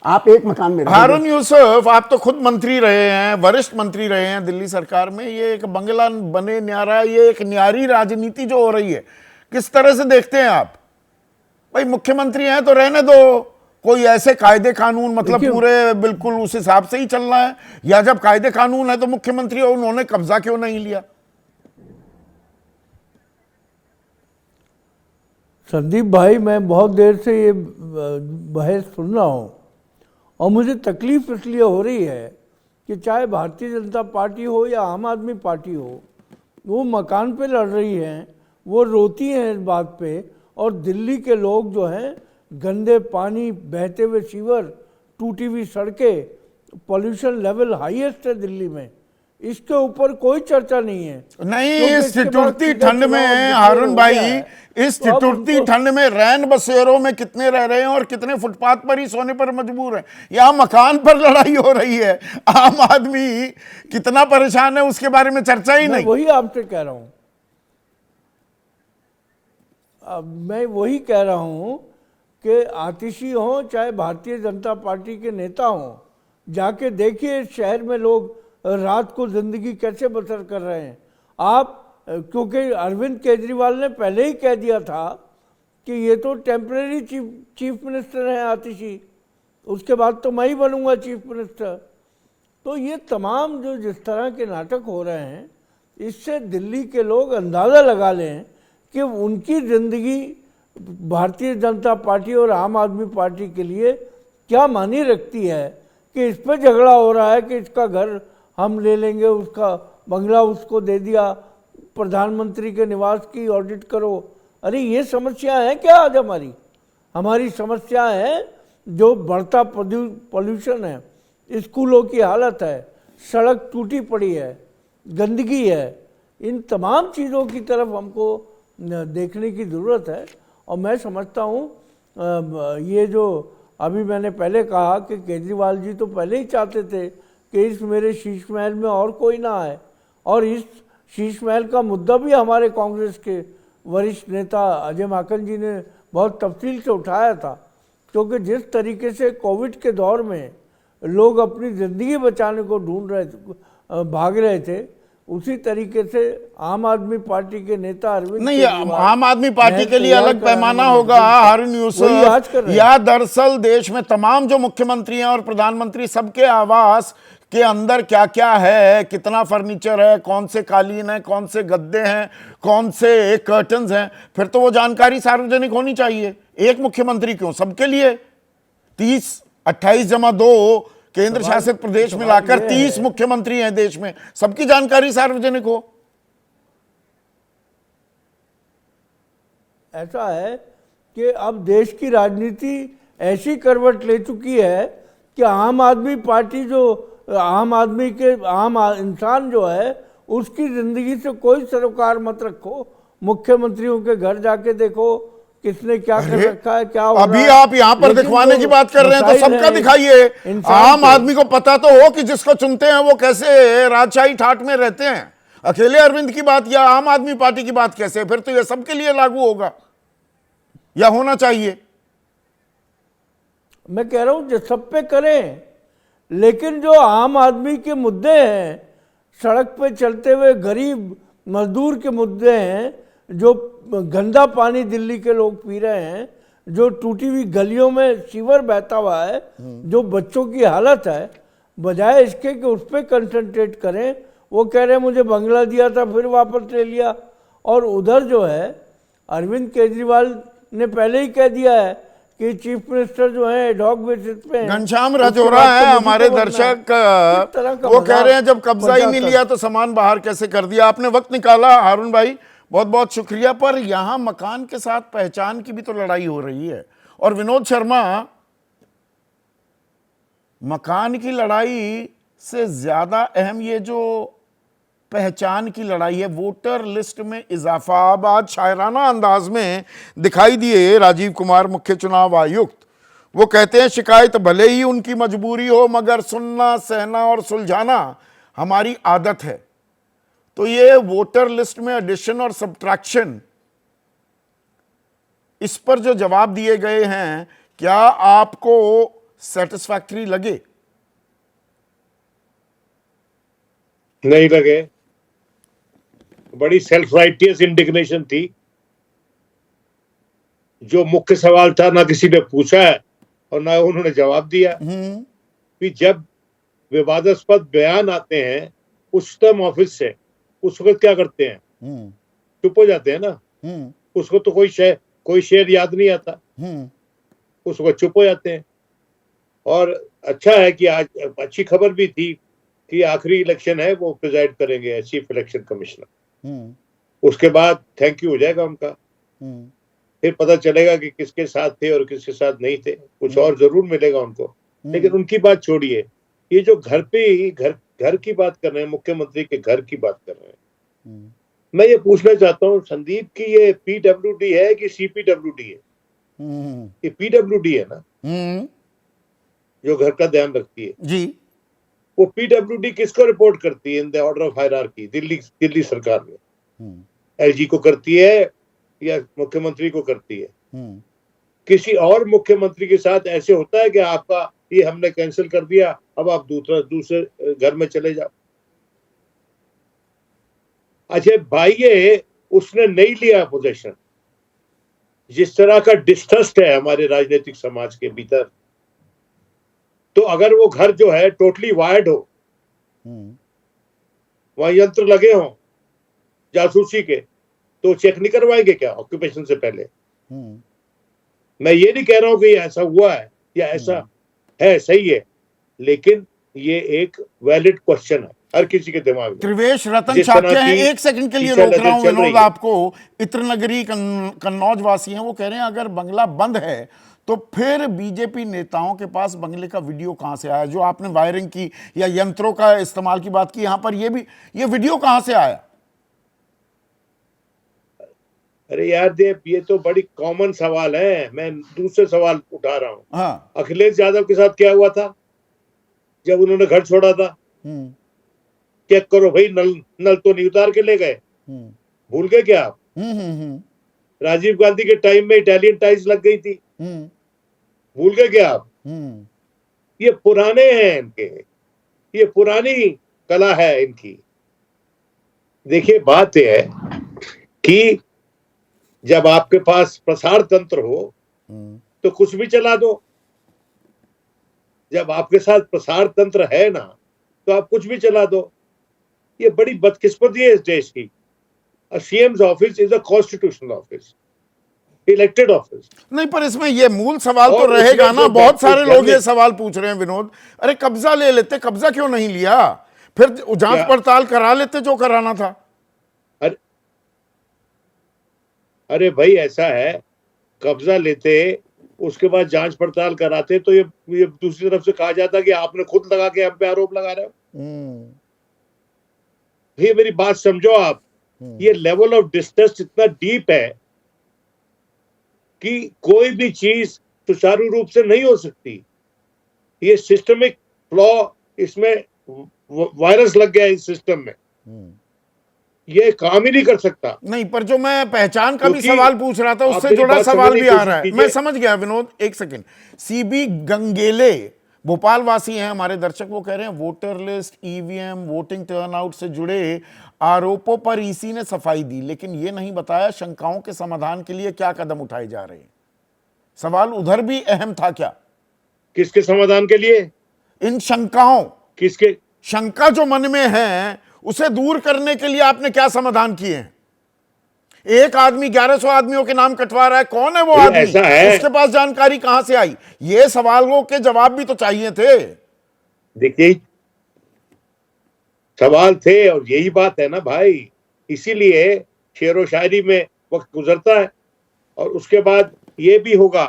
आप एक मकान में रहोगे। हारून यूसुफ, आप तो खुद मंत्री रहे हैं, वरिष्ठ मंत्री रहे हैं दिल्ली सरकार में। ये एक बंगला बने न्यारा, ये एक न्यारी राजनीति जो हो रही है, किस तरह से देखते हैं आप? भाई मुख्यमंत्री हैं तो रहने दो, कोई ऐसे कायदे कानून, मतलब पूरे बिल्कुल उस हिसाब से ही चलना है, या जब कायदे कानून है तो मुख्यमंत्री हो, उन्होंने कब्जा क्यों नहीं लिया? संदीप भाई, मैं बहुत देर से ये बहस सुन रहा हूँ और मुझे तकलीफ इसलिए हो रही है कि चाहे भारतीय जनता पार्टी हो या आम आदमी पार्टी हो, वो मकान पे लड़ रही हैं, वो रोती हैं इस बात पे, और दिल्ली के लोग जो हैं गंदे पानी, बहते हुए सीवर, टूटी हुई सड़कें, पॉल्यूशन लेवल हाईएस्ट है दिल्ली में, इसके ऊपर कोई चर्चा नहीं है। नहीं, इस ठिठुरती ठंड में हारून भाई, इस ठिठुरती ठंड में रैन बसेरों में कितने रह रहे हैं और कितने फुटपाथ पर ही सोने पर मजबूर हैं। यहाँ मकान पर लड़ाई हो रही है, आम आदमी कितना परेशान है उसके बारे में चर्चा ही नहीं। वही आपसे कह रहा हूँ, मैं वही कह रहा हूँ कि आतिशी हो चाहे भारतीय जनता पार्टी के नेता हों, जाके देखिए इस शहर में लोग रात को जिंदगी कैसे बसर कर रहे हैं। आप, क्योंकि अरविंद केजरीवाल ने पहले ही कह दिया था कि ये तो टेम्परेरी चीफ मिनिस्टर हैं आतिशी, उसके बाद तो मैं ही बनूंगा चीफ मिनिस्टर। तो ये तमाम जो जिस तरह के नाटक हो रहे हैं, इससे दिल्ली के लोग अंदाज़ा लगा लें कि उनकी ज़िंदगी भारतीय जनता पार्टी और आम आदमी पार्टी के लिए क्या मानी रखती है, कि इस पर झगड़ा हो रहा है कि इसका घर हम ले लेंगे, उसका बंगला उसको दे दिया, प्रधानमंत्री के निवास की ऑडिट करो। अरे ये समस्या है क्या आज हमारी समस्या है जो बढ़ता पॉल्यूशन है, स्कूलों की हालत है, सड़क टूटी पड़ी है, गंदगी है। इन तमाम चीज़ों की तरफ हमको देखने की ज़रूरत है। और मैं समझता हूँ ये जो अभी मैंने पहले कहा कि केजरीवाल जी तो पहले ही चाहते थे कि इस मेरे शीश महल में और कोई ना आए, और इस शीश महल का मुद्दा भी हमारे कांग्रेस के वरिष्ठ नेता अजय माकन जी ने बहुत तफसील से उठाया था। क्योंकि जिस तरीके से कोविड के दौर में लोग अपनी ज़िंदगी बचाने को भाग रहे थे, उसी तरीके से आम आदमी पार्टी के नेता अरविंद नहीं, आम आदमी पार्टी के लिए अलग पैमाना होगा हारून यूसुफ, या दरअसल देश में तमाम जो मुख्यमंत्री हैं और प्रधानमंत्री, सबके आवास के अंदर क्या क्या है, कितना फर्नीचर है, कौन से कालीन है, कौन से गद्दे हैं, कौन से कर्टन्स हैं, फिर तो वो जानकारी सार्वजनिक होनी चाहिए। एक मुख्यमंत्री क्यों, सबके लिए 30, 28 जमा 2 केंद्र शासित प्रदेश मिलाकर 30 मुख्यमंत्री हैं देश में, सबकी जानकारी सार्वजनिक हो। ऐसा है कि अब देश की राजनीति ऐसी करवट ले चुकी है कि आम आदमी पार्टी जो आम इंसान जो है उसकी जिंदगी से कोई सरोकार मत रखो। मुख्यमंत्रियों के घर जाके देखो किसने क्या कर रखा है, क्या हो अभी रहा है। आप यहां पर दिखवाने की बात कर रहे हैं तो सबका दिखाइए। आम आदमी को पता तो हो कि जिसको चुनते हैं वो कैसे राजशाही ठाट में रहते हैं। अकेले अरविंद की बात या आम आदमी पार्टी की बात कैसे, फिर तो ये सबके लिए लागू होगा या होना चाहिए। मैं कह रहा हूं जो सब पे करें, लेकिन जो आम आदमी के मुद्दे हैं, सड़क पे चलते हुए गरीब मजदूर के मुद्दे हैं, जो गंदा पानी दिल्ली के लोग पी रहे हैं, जो टूटी हुई गलियों में सीवर बहता हुआ है, जो बच्चों की हालत है, बजाय इसके कि उस पर कंसंट्रेट करें, वो कह रहे हैं मुझे बंगला दिया था फिर वापस ले लिया। और उधर जो है अरविंद केजरीवाल ने पहले ही कह दिया है कि चीफ मिनिस्टर जो है एडहॉक बेसिस पे हैं। घनश्याम उसके रजौरा बाद है तो मुझे हमारे तो बनना है। दर्शक, किस तरह का वो कह रहे हैं जब मजाक कब्जा ही नहीं बजाता लिया तो सामान बाहर कैसे कर दिया। आपने वक्त निकाला हारून भाई, बहुत बहुत शुक्रिया। पर यहां मकान के साथ पहचान की भी तो लड़ाई हो रही है। और विनोद शर्मा, मकान की लड़ाई से ज्यादा अहम ये जो पहचान की लड़ाई है, वोटर लिस्ट में इजाफा। अब आज शायराना अंदाज में दिखाई दिए राजीव कुमार, मुख्य चुनाव आयुक्त। वो कहते हैं शिकायत भले ही उनकी मजबूरी हो, मगर सुनना, सहना और सुलझाना हमारी आदत है। तो ये वोटर लिस्ट में एडिशन और सब्ट्रैक्शन, इस पर जो जवाब दिए गए हैं, क्या आपको सेटिस्फैक्टरी लगे? नहीं लगे। बड़ी सेल्फ राइटियस इंडिग्नेशन थी। जो मुख्य सवाल था ना किसी ने पूछा है और ना उन्होंने जवाब दिया। कि जब विवादास्पद बयान आते हैं उच्चतम ऑफिस से, उस वक्त क्या करते हैं? चुप हो जाते हैं ना। उसको तो कोई शेर याद नहीं आता, उस वक्त चुप हो जाते हैं। और अच्छा है कि आज अच्छी खबर भी थी कि आखिरी इलेक्शन है, वो प्रिजाइड करेंगे चीफ इलेक्शन कमिश्नर। उसके बाद थैंक यू हो जाएगा उनका। फिर पता चलेगा कि किसके साथ थे और किसके साथ नहीं थे, कुछ और जरूर मिलेगा उनको। लेकिन उनकी बात छोड़िए, ये जो घर पे ही घर की बात कर रहे हैं, मुख्यमंत्री के घर की बात कर रहे हैं। मैं ये पूछना चाहता हूँ संदीप की, ये पीडब्ल्यूडी है कि सीपीडब्ल्यूडी है? ये पीडब्ल्यूडी है ना, जो घर का ध्यान रखती है जी। वो पीडब्ल्यूडी किसको रिपोर्ट करती है in the order of hierarchy? Delhi सरकार में एलजी को करती है या मुख्यमंत्री को करती है? किसी और मुख्यमंत्री के साथ ऐसे होता है कि आपका ये हमने कैंसिल कर दिया, अब आप दूसरे घर में चले जाओ? अच्छा भाई, ये उसने नहीं लिया पोजीशन। जिस तरह का डिस्ट्रस्ट है हमारे राजनीतिक समाज के भीतर, तो अगर वो घर जो है टोटली वायर्ड हो, वहां यंत्र लगे हों जासूसी के, तो चेक नहीं करवाएंगे क्या ऑक्यूपेशन से पहले? मैं ये नहीं कह रहा हूं कि ऐसा हुआ है या ऐसा है, सही है, लेकिन ये एक वैलिड क्वेश्चन है हर किसी के दिमाग में। त्रिवेश रतन जिस तरह चाक्या हैं, की एक सेकंड के लिए टीचर रोक रहा हूं नजर चल रही विनोद है। आपको। इत्र नगरी कन्नौज वासी हैं, वो कह रहे हैं अगर बंगला बंद है तो फिर बीजेपी नेताओं के पास बंगले का वीडियो कहां से आया? जो आपने वायरिंग की या यंत्रों का इस्तेमाल की बात की, यहां पर ये वीडियो कहां से आया? अरे यार देव, ये तो बड़ी कॉमन सवाल है। मैं दूसरे सवाल उठा रहा हूँ। हाँ। अखिलेश यादव के साथ क्या हुआ था जब उन्होंने घर छोड़ा था? चेक करो भाई, नल तो नहीं उतार के ले गए। भूल गए क्या आप? राजीव गांधी के टाइम में इटालियन टाइल्स लग गई थी, भूल गए क्या आप? ये पुराने हैं इनके, ये पुरानी कला है इनकी। देखिए बात यह है कि जब आपके पास प्रसार तंत्र हो तो कुछ भी चला दो। जब आपके साथ प्रसार तंत्र है ना, तो आप कुछ भी चला दो। ये बड़ी बदकिस्मती है इस देश की। CM's office is a constitutional office, elected office. नहीं, पर इसमें ये मूल सवाल तो और रहेगा उसमें ना। जो बहुत सारे घर लोग में- ये सवाल पूछ रहे हैं विनोद, अरे कब्जा ले लेते, कब्जा क्यों नहीं लिया? फिर जांच क्या? पड़ताल करा लेते जो कराना था। अरे भाई ऐसा है, कब्जा लेते उसके बाद जांच पड़ताल कराते तो ये दूसरी तरफ से कहा जाता कि आपने खुद लगा के हम पे आरोप लगा रहे हो। ये मेरी बात समझो आप। ये लेवल ऑफ डिस्ट्रस्ट इतना डीप है कि कोई भी चीज सुचारू रूप से नहीं हो सकती। ये सिस्टमिक फ्लॉ, इसमें वायरस लग गया इस सिस्टम में, ये काम ही नहीं कर सकता। नहीं, पर जो मैं पहचान का भी क्योंकि सवाल पूछ रहा था आप उससे मेरी जुड़ा बात सवाल समझने भी की आ कोशिश रहा है। कीजिए। मैं समझ गया विनोद, एक सेकंड। सीबी गंगेले भोपाल वासी हैं हमारे दर्शक, वो कह रहे हैं voter list, EVM, voting turnout से जुड़े आरोपों पर ईसी ने सफाई दी, लेकिन यह नहीं बताया शंकाओं के समाधान के लिए क्या कदम उठाए जा रहे हैं। सवाल उधर भी अहम था क्या? किसके समाधान के लिए? इन शंकाओं, किसके? शंका जो मन में है उसे दूर करने के लिए आपने क्या समाधान किए हैं? एक आदमी 1100 आदमियों के नाम कटवा रहा है, कौन है वो ये आदमी? ऐसा है। उसके पास जानकारी कहां से आई? ये सवालों के जवाब भी तो चाहिए थे। देखिए, सवाल थे, और यही बात है ना भाई, इसीलिए शेरो शायरी में वक्त गुजरता है और उसके बाद ये भी होगा।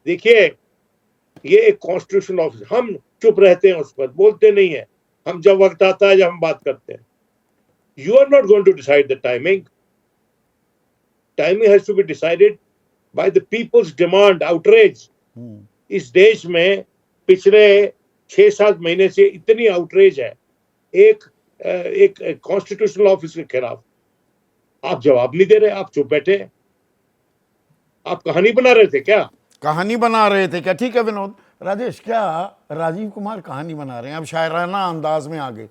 देखिए, ये एक कॉन्स्टिट्यूशन ऑफिस, हम चुप रहते हैं, उस पर बोलते नहीं है, हम जब वक्त आता है जब हम बात करते हैं। You are not going to decide the timing has to be decided by the people's demand. Outrage इस देश में पिछले 6-7 महीने से इतनी आउटरेज है एक कॉन्स्टिट्यूशनल ऑफिस के खिलाफ। आप जवाब नहीं दे रहे, आप चुप बैठे। आप कहानी बना रहे थे क्या? कहानी बना रहे थे क्या? ठीक है विनोद, राजेश, क्या राजीव कुमार कहानी बना रहे हैं? अब शायराना अंदाज में आ गए।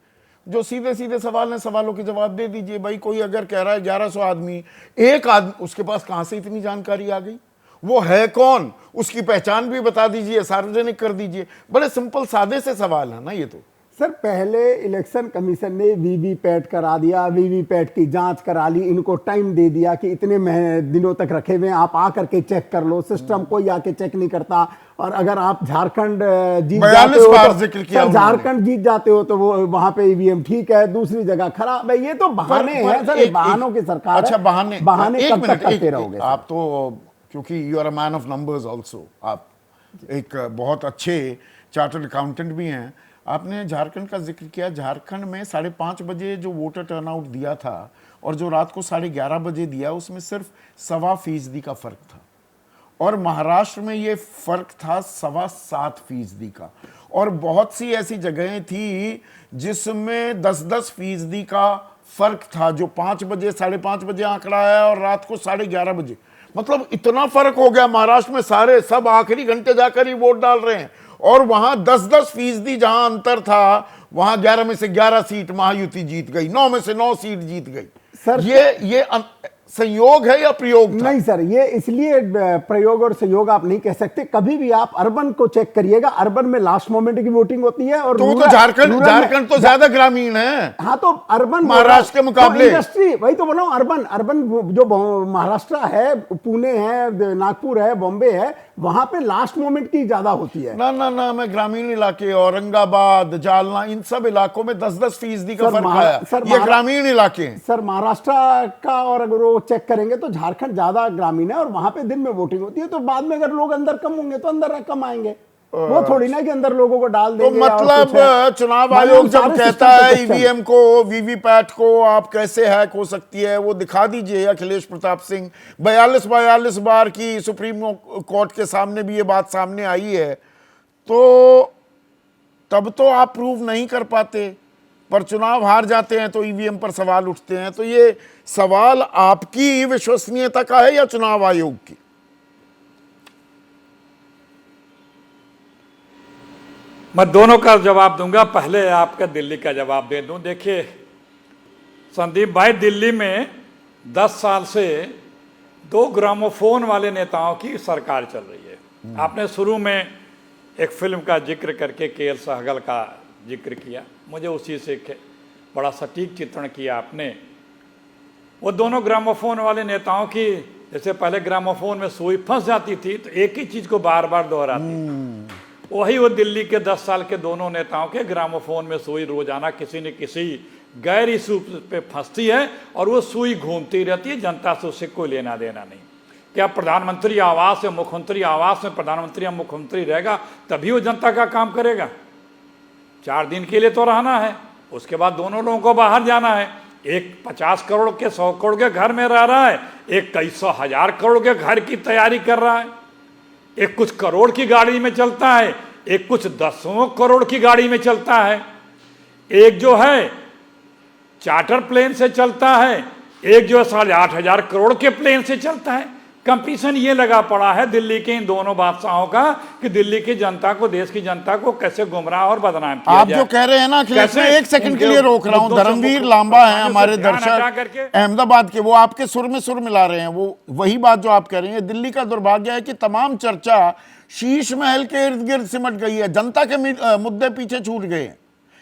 जो सीधे सीधे सवाल हैं, सवालों के जवाब दे दीजिए भाई। कोई अगर कह रहा है 1100 आदमी, एक आदमी, उसके पास कहां से इतनी जानकारी आ गई? वो है कौन? उसकी पहचान भी बता दीजिए, सार्वजनिक कर दीजिए। बड़े सिंपल सादे से सवाल है ना ये तो। सर, पहले इलेक्शन कमीशन ने वीवीपैट करा दिया, वीवीपैट की जांच करा ली, इनको टाइम दे दिया कि इतने दिनों तक रखे हुए हैं, आप आकर के चेक कर लो। सिस्टम कोई आके चेक नहीं करता। और अगर आप झारखंड जीत जाते हो तो, सर झारखंड जीत जाते हो तो वो वहां पे ईवीएम ठीक है, दूसरी जगह खराब है। ये तो बहाने हैं सर, बहानों की सरकार। अच्छा, बहाने कब तक करते रहोगे? आप तो, क्योंकि you are a man of numbers also, आप एक बहुत अच्छे चार्टर्ड अकाउंटेंट भी हैं। आपने झारखंड का जिक्र किया। झारखंड में 5:30 बजे जो वोटर टर्नआउट दिया था और जो रात को 11:30 बजे दिया, उसमें सिर्फ 1.25% का फर्क था। और महाराष्ट्र में ये फर्क था 7.25% का। और बहुत सी ऐसी जगहें थी जिसमें 10-10% का फर्क था, जो 5 बजे 5:30 बजे आंकड़ा आया और रात को 11:30 बजे। मतलब इतना फर्क हो गया महाराष्ट्र में। सारे सब आखिरी घंटे जाकर ही वोट डाल रहे हैं। और वहां 10-10% जहां अंतर था, वहां 11 में से 11 सीट महायुति जीत गई, 9 में से 9 सीट जीत गई। सर, ये संयोग है या प्रयोग था? नहीं सर, ये इसलिए प्रयोग और संयोग आप नहीं कह सकते। कभी भी आप अर्बन को चेक करिएगा, अर्बन में लास्ट मोमेंट की वोटिंग होती है। और तो झारखंड तो ज्यादा ग्रामीण है। हाँ, तो अर्बन महाराष्ट्र के मुकाबले इंडस्ट्री, वही तो बोला हूं, अर्बन जो महाराष्ट्र है, पुणे है, नागपुर है, बॉम्बे है, वहां पे लास्ट मोमेंट की ज्यादा होती है। ना, मैं ग्रामीण इलाके, औरंगाबाद, जालना, इन सब इलाकों में 10-10% का फर्क आया। ये ग्रामीण इलाके हैं सर। महाराष्ट्र का, और अगर वो चेक करेंगे तो झारखंड ज्यादा ग्रामीण है और वहां पे दिन में वोटिंग होती है। तो बाद में अगर लोग अंदर कम होंगे तो अंदर कम आएंगे। वो थोड़ी ना कि अंदर लोगों को डाल देंगे। तो मतलब चुनाव आयोग जब कहता है ईवीएम को, वीवीपैट को आप कैसे हैक हो सकती है, वो दिखा दीजिए। अखिलेश प्रताप सिंह 42 बार की सुप्रीम कोर्ट के सामने भी ये बात सामने आई है, तो तब तो आप प्रूव नहीं कर पाते, पर चुनाव हार जाते हैं तो ईवीएम पर सवाल उठते हैं। तो ये सवाल आपकी विश्वसनीयता का है या चुनाव आयोग की? मैं दोनों का जवाब दूंगा। पहले आपका दिल्ली का जवाब दे दूं। देखिए संदीप भाई, दिल्ली में 10 साल से 2 ग्रामोफोन वाले नेताओं की सरकार चल रही है। आपने शुरू में एक फिल्म का जिक्र करके केएल सहगल का जिक्र किया, मुझे उसी से बड़ा सटीक चित्रण किया आपने। वो दोनों ग्रामोफोन वाले नेताओं की, जैसे पहले ग्रामोफोन में सुई फंस जाती थी तो एक ही चीज को बार बार दोहराती, वही वो दिल्ली के 10 साल के दोनों नेताओं के ग्रामोफोन में सुई रोजाना किसी न किसी गैर इशू पे फंसती है और वो सुई घूमती रहती है। जनता से उससे कोई लेना देना नहीं। क्या प्रधानमंत्री आवास या मुख्यमंत्री आवास में प्रधानमंत्री या मुख्यमंत्री रहेगा तभी वो जनता का काम करेगा? 4 दिन के लिए तो रहना है, उसके बाद दोनों लोगों को बाहर जाना है। एक 50 करोड़ के 100 करोड़ के घर में रह रहा है, एक कई 100,000 करोड़ के घर की तैयारी कर रहा है। एक कुछ करोड़ की गाड़ी में चलता है, एक कुछ 10 करोड़ की गाड़ी में चलता है, एक जो है चार्टर प्लेन से चलता है, एक जो है 8,500 करोड़ के प्लेन से चलता है। कंपटीशन ये लगा पड़ा है दिल्ली के इन दोनों बादशाहों का कि दिल्ली की जनता को, देश की जनता को कैसे गुमराह और बदनाम किया आप जाए। जो कह रहे हैं ना अखिलेश, मैं 1 सेकंड के लिए रोक रहा हूं। धर्मवीर लांबा हैं हमारे दर्शक अहमदाबाद के, वो आपके सुर में सुर मिला रहे हैं। वो वही बात जो आप कह रहे हैं। दिल्ली का दुर्भाग्य है कि तमाम चर्चा शीश महल के इर्द गिर्द सिमट गई है, जनता के मुद्दे पीछे छूट गए हैं।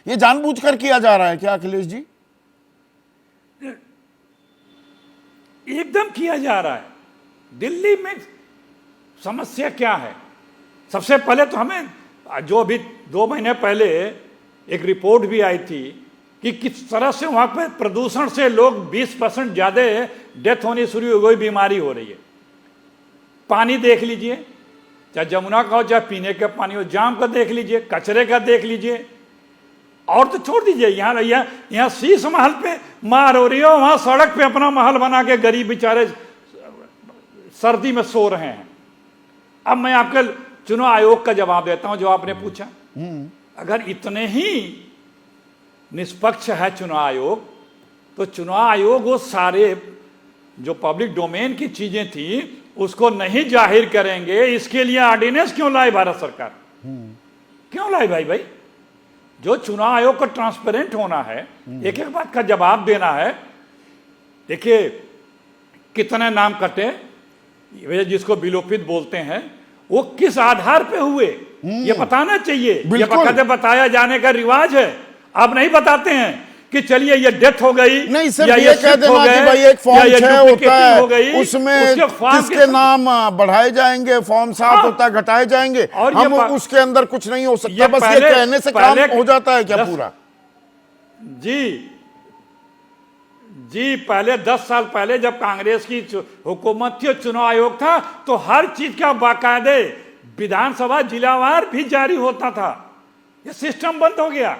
ये जानबूझकर किया जा रहा है क्या अखिलेश जी? एकदम किया जा रहा है। दिल्ली में समस्या क्या है? सबसे पहले तो हमें, जो अभी 2 महीने पहले एक रिपोर्ट भी आई थी कि किस तरह से वहां पर प्रदूषण से लोग 20% ज्यादा डेथ होनी शुरू हो गई, बीमारी हो रही है। पानी देख लीजिए, चाहे जमुना का हो चाहे पीने का पानी हो, जाम का देख लीजिए, कचरे का देख लीजिए, और तो छोड़ दीजिए। यहाँ शीश महल पे मार हो रही है, वहां सड़क पे अपना महल बना के गरीब बेचारे सर्दी में सो रहे हैं। अब मैं आपके चुनाव आयोग का जवाब देता हूं, जो आपने पूछा। अगर इतने ही निष्पक्ष है चुनाव आयोग, तो चुनाव आयोग वो सारे जो पब्लिक डोमेन की चीजें थी उसको नहीं जाहिर करेंगे, इसके लिए ऑर्डिनेंस क्यों लाई भारत सरकार? क्यों लाई भाई? जो चुनाव आयोग को ट्रांसपेरेंट होना है, एक एक बात का जवाब देना है। देखिए कितने नाम कटे, जिसको विलोपित बोलते हैं, वो किस आधार पे हुए ये बताना चाहिए। ये बकायदे बताया जाने का रिवाज है। अब नहीं बताते हैं कि चलिए ये डेथ हो गई, नहीं सिर्फ ये कह देना कि भाई एक फॉर्म 6 होता है, उसमें किसके नाम बढ़ाए जाएंगे, फॉर्म 7 होता है घटाए जाएंगे, और हम उसके अंदर कुछ नहीं हो सकता। बस ये कहने से काम हो जाता है क्या पूरा? जी पहले 10 साल पहले जब कांग्रेस की हुकूमत थी, चुनाव आयोग था, तो हर चीज का बाकायदे विधानसभा जिलावार भी जारी होता था। ये सिस्टम बंद हो गया।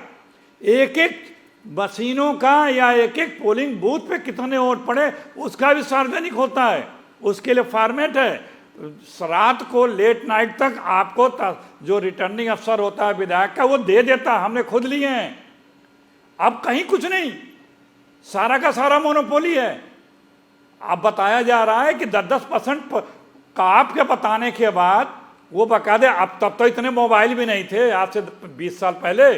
एक एक मशीनों का या एक एक पोलिंग बूथ पे कितने वोट पड़े उसका भी सार्वजनिक होता है, उसके लिए फॉर्मेट है। रात को लेट नाइट तक आपको जो रिटर्निंग अफसर होता है विधायक का, वो दे देता। हमने खुद लिए हैं। अब कहीं कुछ नहीं, सारा का सारा मोनोपोली है। अब बताया जा रहा है कि 10% का आपके बताने के बाद वो बकायदे, अब तब तो इतने मोबाइल भी नहीं थे, आज से 20 साल पहले,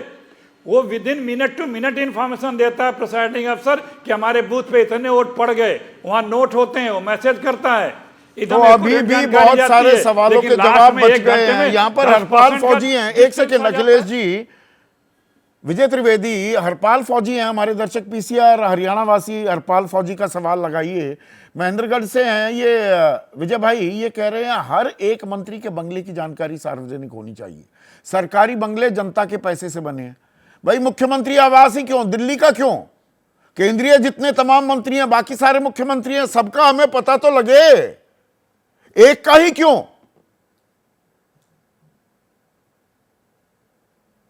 वो with in minute to minute information देता है प्रिसाइडिंग अफसर कि हमारे बूथ पे इतने वोट पड़ गए। वहां नोट होते हैं, वो मैसेज करता है। तो अभी भी बहुत सारे सवालों के जवाब बच गए हैं। यहाँ पर हरपाल फौजी हैं। एक सेकेंड अखिलेश जी, विजय त्रिवेदी हरपाल फौजी हैं, हमारे दर्शक पीसीआर हरियाणा वासी हरपाल फौजी का सवाल लगाइए। महेंद्रगढ़ से हैं ये विजय भाई, ये कह रहे हैं हर एक मंत्री के बंगले की जानकारी सार्वजनिक होनी चाहिए। सरकारी बंगले जनता के पैसे से बने हैं। भाई मुख्यमंत्री आवास ही क्यों, दिल्ली का क्यों? केंद्रीय जितने तमाम मंत्री हैं, बाकी सारे मुख्यमंत्री हैं, सबका हमें पता तो लगे, एक का ही क्यों?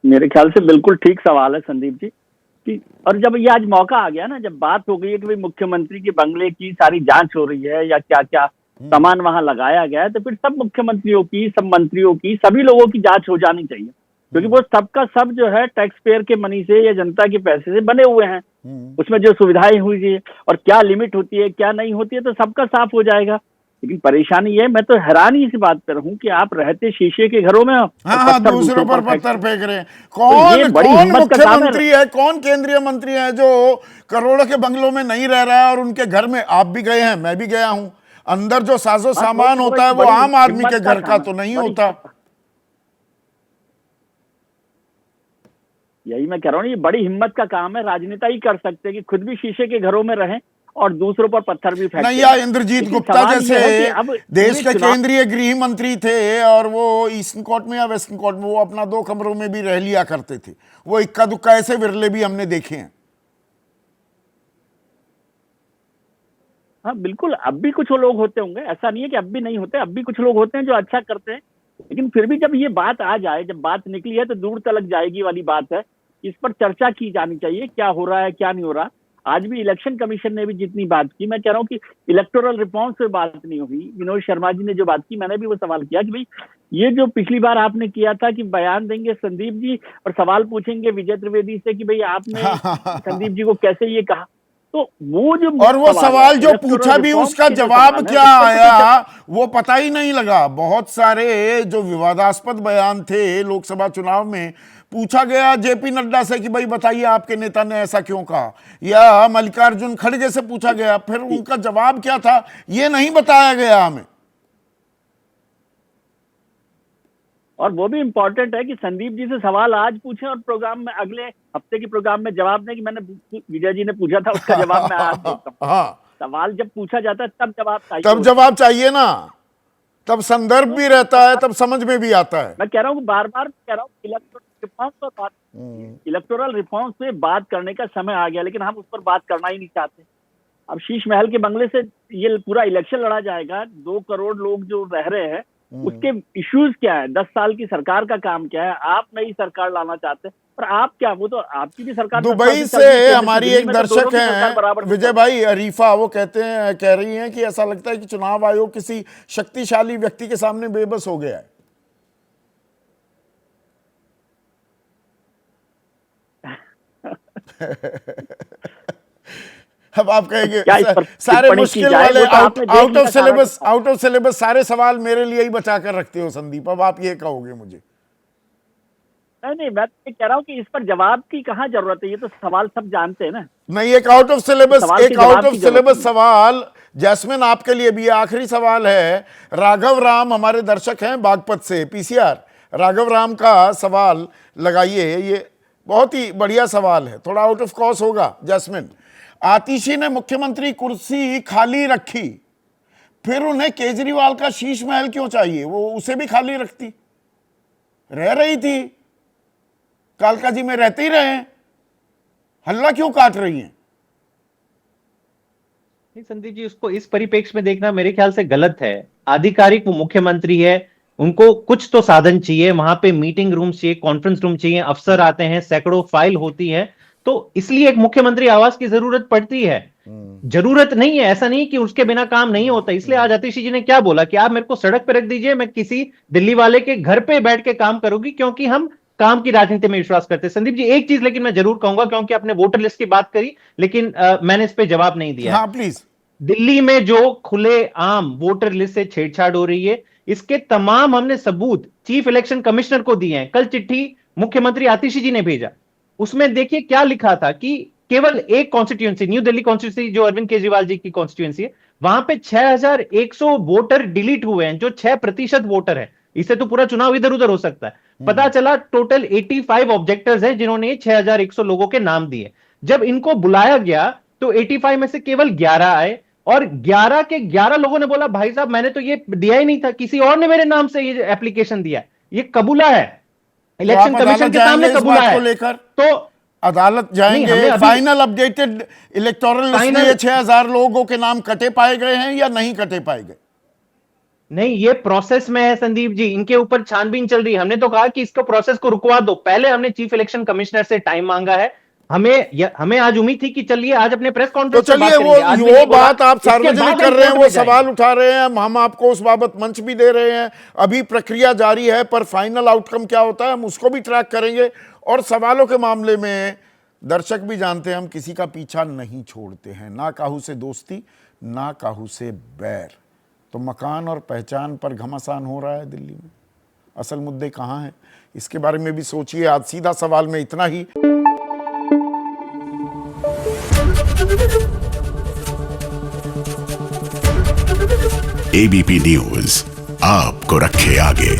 मेरे ख्याल से बिल्कुल ठीक सवाल है संदीप जी कि, और जब ये आज मौका आ गया ना, जब बात हो गई है कि भाई मुख्यमंत्री के बंगले की सारी जांच हो रही है या क्या क्या सामान वहां लगाया गया है, तो फिर सब मुख्यमंत्रियों की, सब मंत्रियों की, सभी लोगों की जांच हो जानी चाहिए, क्योंकि वो सबका सब जो है टैक्स पेयर के मनी से या जनता के पैसे से बने हुए हैं। उसमें जो सुविधाएं हुई है और क्या लिमिट होती है क्या नहीं होती है, तो सबका साफ हो जाएगा। लेकिन परेशानी है, मैं तो हैरानी इसी बात पर हूँ कि आप रहते शीशे के घरों में दूसरों पर पत्थर फेंक रहे हैं। कौन मुख्यमंत्री है, कौन केंद्रीय मंत्री है जो करोड़ों के बंगलों में नहीं रह रहा है और उनके घर में आप भी गए हैं, मैं भी गया हूं, अंदर जो साजो सामान होता है वो आम आदमी के घर का तो नहीं होता। यही मैं कह रहा हूँ, ये बड़ी हिम्मत का काम है। राजनेता ही कर सकते हैं कि खुद भी शीशे के घरों में रहें और दूसरों पर पत्थर भी फेंकते हैं। नहीं, या इंद्रजीत गुप्ता जैसे देश के केंद्रीय गृह मंत्री थे और वो ईस्टर्न कोर्ट में या वेस्टर्न कोर्ट में वो अपना 2 कमरों में भी रह लिया करते थे। वो इक्का दुक्का ऐसे विरले भी हमने देखे हैं। हाँ बिल्कुल, अब भी कुछ लोग होते होंगे, ऐसा नहीं है कि अब भी नहीं होते, अब भी कुछ लोग होते हैं जो अच्छा करते हैं। लेकिन फिर भी जब ये बात आ जाए, जब बात निकली है तो दूर तलक जाएगी वाली बात है। इस पर चर्चा की जानी चाहिए, क्या हो रहा है क्या नहीं हो रहा। आज भी इलेक्शन कमीशन ने भी जितनी बात की, मैं कह रहा हूँ कि इलेक्टोरल रिफॉर्म्स पे बात नहीं हुई। विनोद शर्मा जी ने जो बात की, मैंने भी वो सवाल किया कि भाई ये जो पिछली बार आपने किया था कि बयान देंगे संदीप जी और सवाल पूछेंगे विजय त्रिवेदी से कि भाई आपने संदीप जी को कैसे ये कहा, तो वो जो और वो सवाल जो पूछा भी उसका जवाब क्या आया वो पता ही नहीं लगा। बहुत सारे जो विवादास्पद बयान थे लोकसभा चुनाव में, पूछा गया जेपी नड्डा से कि भाई बताइए आपके नेता ने ऐसा क्यों कहा, या मल्लिकार्जुन खड़गे से पूछा गया, फिर उनका जवाब क्या था ये नहीं बताया गया हमें। और वो भी इम्पोर्टेंट है कि संदीप जी से सवाल आज पूछें और प्रोग्राम में अगले हफ्ते के प्रोग्राम में जवाब दें कि मैंने विजय जी ने पूछा था उसका जवाब मैं आज देता हूं। हाँ, सवाल जब पूछा जाता है तब जवाब चाहिए तब जवाब चाहिए ना, तब संदर्भ भी रहता है, तब समझ में भी आता है। मैं कह रहा हूँ बार बार कह रहा हूँ इलेक्टोरल रिफॉर्म्स पे बात करने का समय आ गया, लेकिन हम उस पर बात करना ही नहीं चाहते। अब शीश महल के बंगले से ये पूरा इलेक्शन लड़ा जाएगा, 2 करोड़ लोग जो रह रहे हैं उसके इश्यूज क्या है, 10 साल की सरकार का काम क्या है, आप नई सरकार लाना चाहते हैं, पर आप क्या, वो तो आपकी भी सरकार दुबई से हमारी एक दर्शक हैं विजय भाई अरीफा, वो कह रही हैं कि ऐसा लगता है कि चुनाव आयोग किसी शक्तिशाली व्यक्ति के सामने बेबस हो गया है। अब आप कहेंगे सारे मुश्किल वाले आउट ऑफ सिलेबस सारे सवाल मेरे लिए ही बचा कर रखते हो संदीप, अब आप ये कहोगे मुझे? नहीं, मैं तो कह रहा हूँ कि इस पर जवाब की कहाँ जरूरत है, ये तो सवाल सब जानते हैं ना। नहीं, एक आउट ऑफ सिलेबस सवाल जैस्मिन आपके लिए भी आखिरी सवाल है। राघव राम हमारे दर्शक हैं बागपत से, पीसीआर राघव राम का सवाल लगाइए, ये बहुत ही बढ़िया सवाल है, थोड़ा आउट ऑफ कोर्स होगा। जैस्मिन, आतिशी ने मुख्यमंत्री कुर्सी खाली रखी, फिर उन्हें केजरीवाल का शीश महल क्यों चाहिए? वो उसे भी खाली रखती, रह रही थी, कालका जी में रहते ही रहे, हल्ला क्यों काट रही हैं? संदीप जी, उसको इस परिप्रेक्ष्य में देखना मेरे ख्याल से गलत है। आधिकारिक वो मुख्यमंत्री है, उनको कुछ तो साधन चाहिए, वहां पे मीटिंग रूम चाहिए, कॉन्फ्रेंस रूम चाहिए, अफसर आते हैं, सैकड़ों फाइल होती है, तो इसलिए एक मुख्यमंत्री आवास की जरूरत पड़ती है। जरूरत नहीं है, ऐसा नहीं कि उसके बिना काम नहीं होता। इसलिए आज आतिशी जी ने क्या बोला कि आप मेरे को सड़क पे रख दीजिए, मैं किसी दिल्ली वाले के घर पे बैठ के काम करूंगी, क्योंकि हम काम की राजनीति में विश्वास करते हैं। संदीप जी, एक चीज लेकिन मैं जरूर कहूंगा, क्योंकि आपने वोटर लिस्ट की बात करी, लेकिन मैंने इस पे जवाब नहीं दिया। हाँ प्लीज। दिल्ली में जो खुले आम वोटर लिस्ट से छेड़छाड़ हो रही है, इसके तमाम हमने सबूत चीफ इलेक्शन कमिश्नर को दिए हैं। कल चिट्ठी मुख्यमंत्री आतिशी जी ने भेजा, उसमें देखिए क्या लिखा था कि केवल एक कॉन्स्टिट्यूएंसी, न्यू दिल्ली कॉन्स्टिट्यूएंसी जो अरविंद केजरीवाल जी की कॉन्स्टिट्यूएंसी है, वहां पे 6100 वोटर डिलीट हुए हैं, जो 6% वोटर है। इससे तो पूरा चुनाव इधर उधर हो सकता है। पता चला टोटल 85 ऑब्जेक्टर्स हैं जिन्होंने 6100 लोगों के नाम दिए। जब इनको बुलाया गया तो 85 में से केवल 11 आए, और 11 के 11 लोगों ने बोला भाई साहब मैंने तो ये दिया ही नहीं था, किसी और ने मेरे नाम से ये एप्लीकेशन दिया, ये कबूला है, इलेक्शन कमीशन के सामने कबूला है। लेकर तो अदालत जाएंगे, फाइनल अपडेटेड इलेक्टोरल लिस्ट में 6000 लोगों के नाम कटे पाए गए हैं या नहीं कटे पाए गए? नहीं, ये प्रोसेस में है संदीप जी, इनके ऊपर छानबीन चल रही है। हमने तो कहा कि इसको प्रोसेस को रुकवा दो, पहले हमने चीफ इलेक्शन कमिश्नर से टाइम मांगा है। हमें आज उम्मीद थी कि चलिए आज अपने प्रेस कॉन्फ्रेंस तो चलिए वो बात आप सार्वजनिक कर रहे हैं, वो सवाल उठा रहे हैं, हम आपको उस बाबत मंच भी दे रहे हैं, अभी प्रक्रिया जारी है, पर फाइनल आउटकम क्या होता है हम उसको भी ट्रैक करेंगे। और सवालों के मामले में दर्शक भी जानते हैं हम किसी का पीछा नहीं छोड़ते हैं, ना काहू से दोस्ती ना काहू से बैर। तो मकान और पहचान पर घमासान हो रहा है दिल्ली में, असल मुद्दे कहाँ हैं इसके बारे में भी सोचिए। आज सीधा सवाल में इतना ही। एबीपी न्यूज आपको रखे आगे।